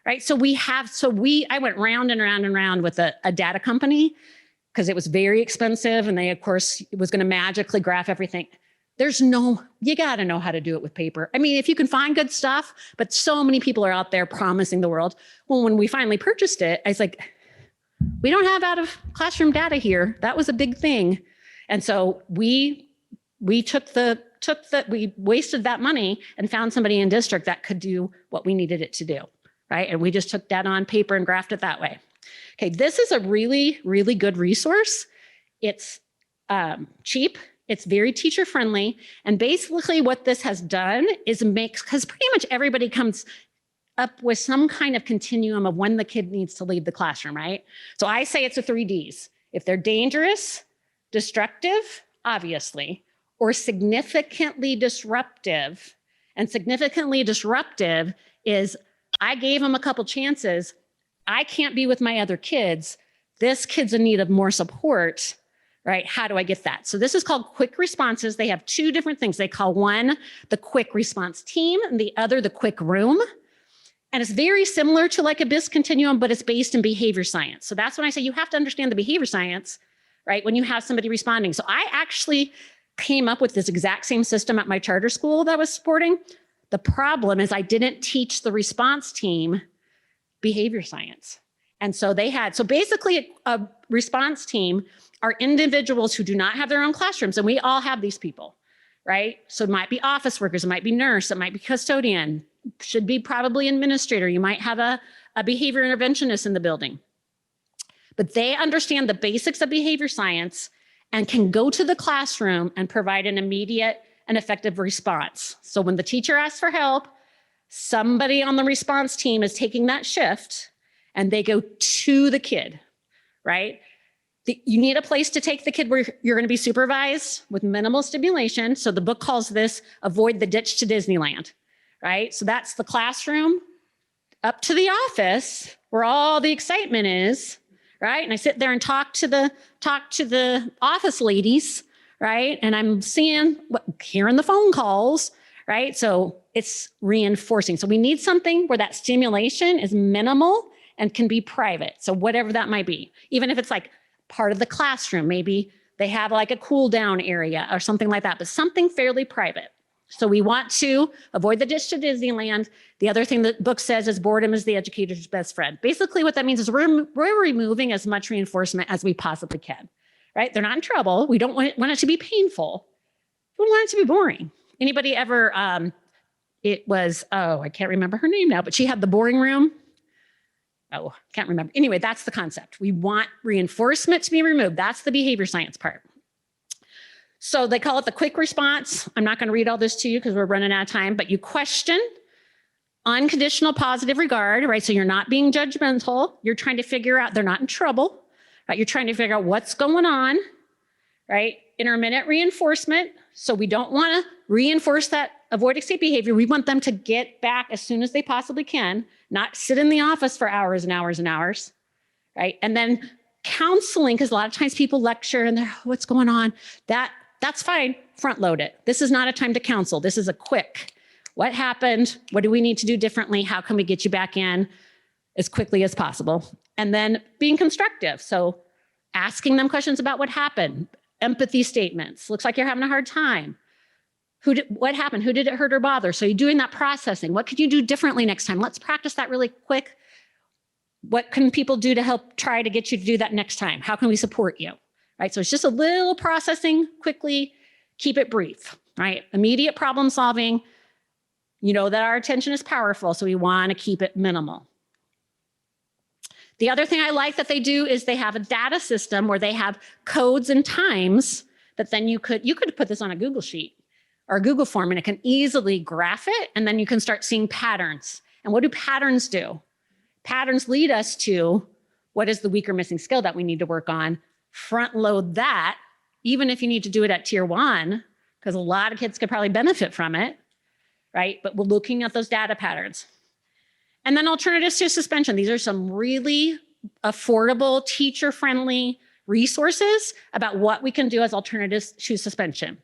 right? I went round and round and round with a data company because it was very expensive, and they, of course, it was gonna magically graph everything. You gotta know how to do it with paper. I mean, if you can find good stuff, but so many people are out there promising the world. Well, when we finally purchased it, I was like, we don't have out of classroom data here. That was a big thing. And so we wasted that money and found somebody in district that could do what we needed it to do, right? And we just took that on paper and graphed it that way. Okay, this is a really, really good resource. It's cheap. It's very teacher friendly. And basically what this has done is because pretty much everybody comes up with some kind of continuum of when the kid needs to leave the classroom, right? So I say it's a 3 Ds. If they're dangerous, destructive, obviously, or significantly disruptive. And significantly disruptive is I gave them a couple chances. I can't be with my other kids. This kid's in need of more support. Right? How do I get that? So this is called quick responses. They have 2 different things. They call one the quick response team and the other the quick room. And it's very similar to like a BIS continuum, but it's based in behavior science. So that's when I say you have to understand the behavior science, right? When you have somebody responding. So I actually came up with this exact same system at my charter school that I was supporting. The problem is I didn't teach the response team behavior science. And so basically a response team are individuals who do not have their own classrooms. And we all have these people, right? So it might be office workers, it might be nurse, it might be custodian, should be probably administrator. You might have a behavior interventionist in the building. But they understand the basics of behavior science and can go to the classroom and provide an immediate and effective response. So when the teacher asks for help, somebody on the response team is taking that shift and they go to the kid, right? You need a place to take the kid where you're going to be supervised with minimal stimulation. So the book calls this avoid the ditch to Disneyland, right? So that's the classroom up to the office where all the excitement is, right? And I sit there and talk to the office ladies, right? And I'm hearing the phone calls, right? So it's reinforcing. So we need something where that stimulation is minimal and can be private. So whatever that might be, even if it's like part of the classroom, maybe they have like a cool down area or something like that, but something fairly private. So we want to avoid the ditch to Disneyland. The other thing the book says is boredom is the educator's best friend. Basically what that means is we're removing as much reinforcement as we possibly can, right? They're not in trouble. We don't want it to be painful. We want it to be boring. Anybody ever, I can't remember her name now, but she had the boring room. Oh, can't remember. Anyway, that's the concept. We want reinforcement to be removed. That's the behavior science part. So they call it the quick response. I'm not going to read all this to you because we're running out of time, but you question, unconditional positive regard, right? So you're not being judgmental. You're trying to figure out, they're not in trouble, right? You're trying to figure out what's going on, right? Intermittent reinforcement. So we don't want to reinforce that avoid escape behavior. We want them to get back as soon as they possibly can, not sit in the office for hours and hours and hours, right? And then counseling, because a lot of times people lecture and they're, what's going on? That's fine, front load it. This is not a time to counsel. This is a quick, what happened? What do we need to do differently? How can we get you back in as quickly as possible? And then being constructive. So asking them questions about what happened, empathy statements. Looks like you're having a hard time. What happened? Who did it hurt or bother? So you're doing that processing. What could you do differently next time? Let's practice that really quick. What can people do to help try to get you to do that next time? How can we support you? Right? So it's just a little processing quickly, keep it brief, right? Immediate problem solving. You know that our attention is powerful, so we want to keep it minimal. The other thing I like that they do is they have a data system where they have codes and times that then you could put this on a Google sheet or a Google form and it can easily graph it. And then you can start seeing patterns. And what do patterns do? Patterns lead us to what is the weak or missing skill that we need to work on. Front load that, even if you need to do it at tier 1, because a lot of kids could probably benefit from it, right? But we're looking at those data patterns. And then alternatives to suspension. These are some really affordable, teacher-friendly resources about what we can do as alternatives to suspension,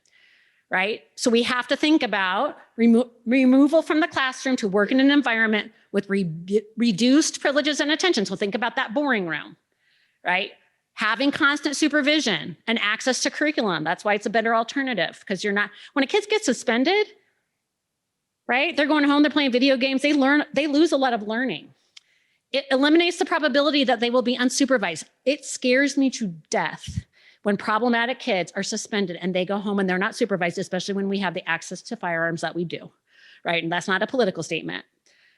right? So we have to think about removal from the classroom to work in an environment with reduced privileges and attention. So think about that boring room, right? Having constant supervision and access to curriculum. That's why it's a better alternative, because when a kid gets suspended, right? They're going home, they're playing video games, they lose a lot of learning. It eliminates the probability that they will be unsupervised. It scares me to death when problematic kids are suspended and they go home and they're not supervised, especially when we have the access to firearms that we do, right? And that's not a political statement,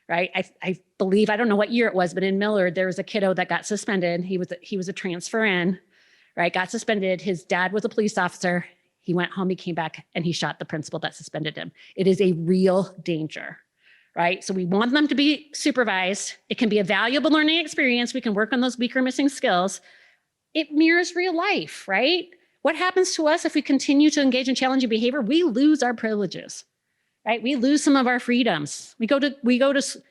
right? I believe, I don't know what year it was, but in Millard, there was a kiddo that got suspended. He was a transfer in, right? Got suspended. His dad was a police officer. He went home, he came back, and he shot the principal that suspended him. It is a real danger, right? So we want them to be supervised. It can be a valuable learning experience. We can work on those weaker missing skills. It mirrors real life, right? What happens to us if we continue to engage in challenging behavior? We lose our privileges, right? We lose some of our freedoms. We go to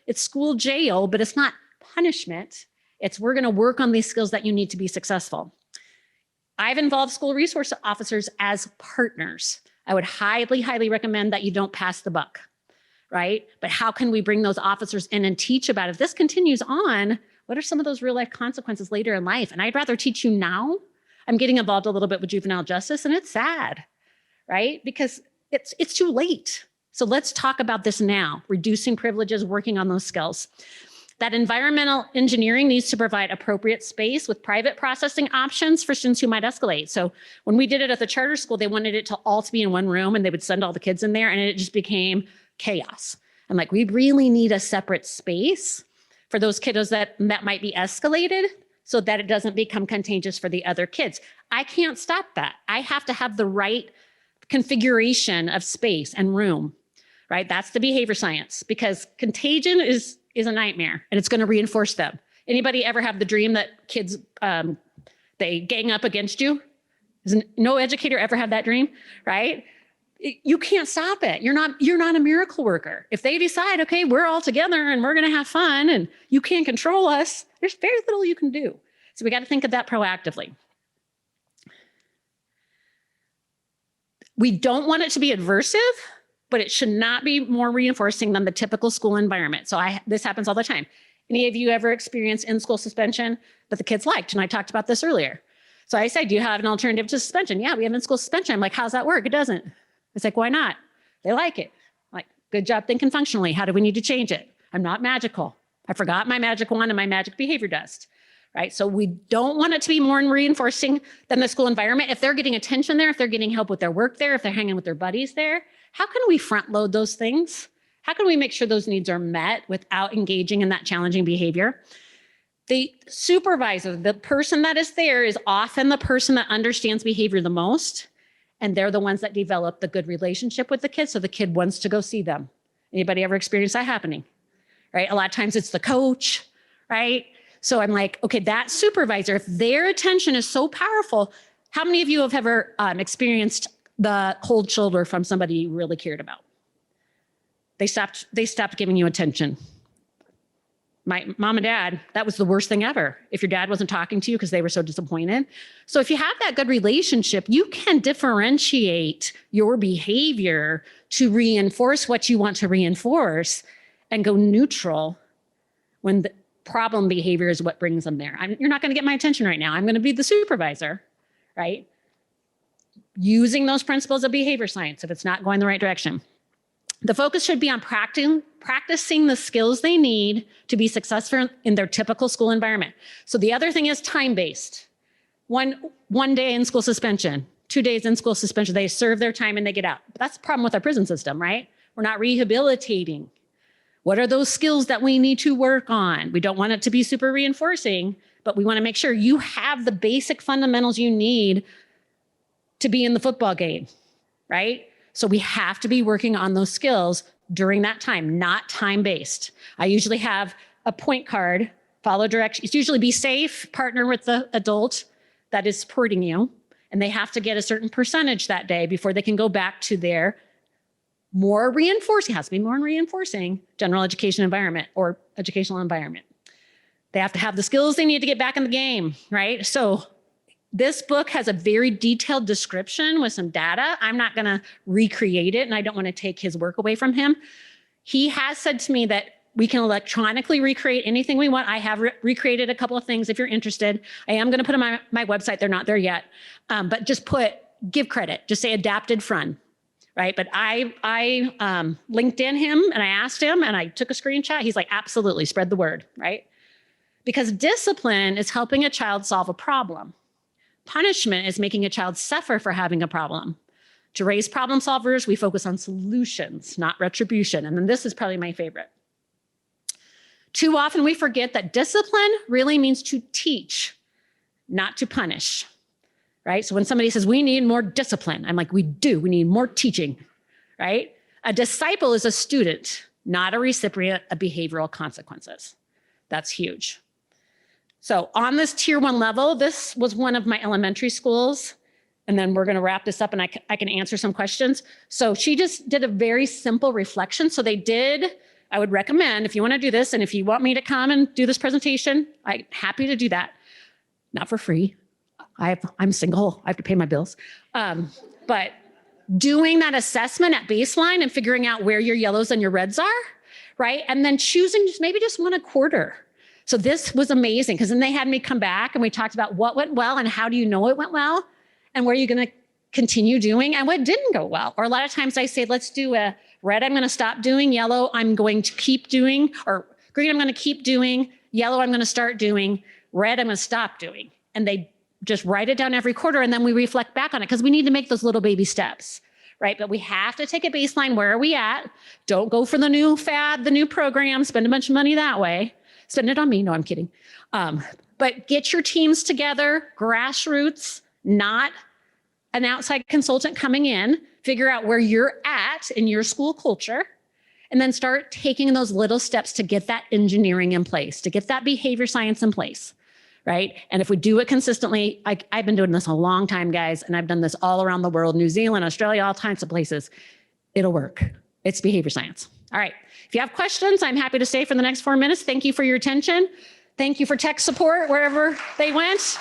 it's school jail, but it's not punishment. It's we're gonna work on these skills that you need to be successful. I've involved school resource officers as partners. I would highly, highly recommend that you don't pass the buck, right? But how can we bring those officers in and teach about if this continues on, what are some of those real life consequences later in life? And I'd rather teach you now. I'm getting involved a little bit with juvenile justice and it's sad, right? Because it's too late. So let's talk about this now, reducing privileges, working on those skills. That environmental engineering needs to provide appropriate space with private processing options for students who might escalate. So when we did it at the charter school, they wanted it to all to be in one room and they would send all the kids in there and it just became chaos. I'm like, we really need a separate space for those kiddos that might be escalated so that it doesn't become contagious for the other kids. I can't stop that. I have to have the right configuration of space and room, right? That's the behavior science, because contagion is a nightmare and it's going to reinforce them. Anybody ever have the dream that kids they gang up against you. Does no educator ever have that dream, right? You can't stop it. You're not a miracle worker. If they decide, okay, we're all together and we're going to have fun and you can't control us, there's very little you can do. So we got to think of that proactively. We don't want it to be aversive, but it should not be more reinforcing than the typical school environment. So this happens all the time. Any of you ever experienced in-school suspension that the kids liked? And I talked about this earlier. So I said, do you have an alternative to suspension? Yeah, we have in-school suspension. I'm like, how's that work? It doesn't. It's like, why not? They like it. Like, good job thinking functionally. How do we need to change it? I'm not magical. I forgot my magic wand and my magic behavior dust, right? So we don't want it to be more reinforcing than the school environment. If they're getting attention there, if they're getting help with their work there, if they're hanging with their buddies there, how can we front load those things? How can we make sure those needs are met without engaging in that challenging behavior? The supervisor, the person that is there, is often the person that understands behavior the most, and they're the ones that develop the good relationship with the kid, so the kid wants to go see them. Anybody ever experienced that happening? Right? A lot of times it's the coach, right? So I'm like, okay, that supervisor, if their attention is so powerful, how many of you have ever experienced the cold shoulder from somebody you really cared about? They stopped giving you attention. My mom and dad, that was the worst thing ever. If your dad wasn't talking to you because they were so disappointed. So if you have that good relationship, you can differentiate your behavior to reinforce what you want to reinforce and go neutral when the problem behavior is what brings them there. You're not going to get my attention right now. I'm going to be the supervisor, right? Using those principles of behavior science if it's not going the right direction. The focus should be on practicing the skills they need to be successful in their typical school environment. So the other thing is time-based. One day in school suspension, 2 days in school suspension, they serve their time and they get out. But that's the problem with our prison system, right? We're not rehabilitating. What are those skills that we need to work on? We don't want it to be super reinforcing, but we want to make sure you have the basic fundamentals you need to be in the football game, right? So we have to be working on those skills during that time, not time-based. I usually have a point card, follow directions. It's usually be safe, partner with the adult that is supporting you, and they have to get a certain percentage that day before they can go back to their more reinforcing, has to be more reinforcing general education environment or educational environment. They have to have the skills they need to get back in the game, right? So this book has a very detailed description with some data. I'm not going to recreate it, and I don't want to take his work away from him. He has said to me that we can electronically recreate anything we want. I have recreated a couple of things if you're interested. I am going to put them on my website. They're not there yet. But just give credit. Just say adapted from, right? But I LinkedIn him and I asked him and I took a screenshot. He's like, absolutely, spread the word, right? Because discipline is helping a child solve a problem. Punishment is making a child suffer for having a problem. To raise problem solvers, we focus on solutions, not retribution. And then this is probably my favorite. Too often we forget that discipline really means to teach, not to punish, right? So when somebody says, we need more discipline, I'm like, we do, we need more teaching, right? A disciple is a student, not a recipient of behavioral consequences. That's huge. So on this tier 1 level, this was one of my elementary schools. And then we're going to wrap this up and I can answer some questions. So she just did a very simple reflection. So I would recommend if you want to do this and if you want me to come and do this presentation, I'm happy to do that. Not for free. I'm single. I have to pay my bills. But doing that assessment at baseline and figuring out where your yellows and your reds are, right? And then choosing maybe just one a quarter. So this was amazing because then they had me come back and we talked about what went well and how do you know it went well and where are you going to continue doing and what didn't go well. Or a lot of times I say, let's do a red, I'm going to stop doing, yellow, I'm going to keep doing, or green, I'm going to keep doing, yellow, I'm going to start doing, red, I'm going to stop doing. And they just write it down every quarter and then we reflect back on it because we need to make those little baby steps, right? But we have to take a baseline. Where are we at? Don't go for the new fad, the new program, spend a bunch of money that way. Spend it on me. No, I'm kidding. But get your teams together, grassroots, not an outside consultant coming in, figure out where you're at in your school culture, and then start taking those little steps to get that engineering in place, to get that behavior science in place, right? And if we do it consistently, I've been doing this a long time, guys, and I've done this all around the world, New Zealand, Australia, all kinds of places. It'll work. It's behavior science. All right. If you have questions, I'm happy to stay for the next 4 minutes. Thank you for your attention. Thank you for tech support wherever they went.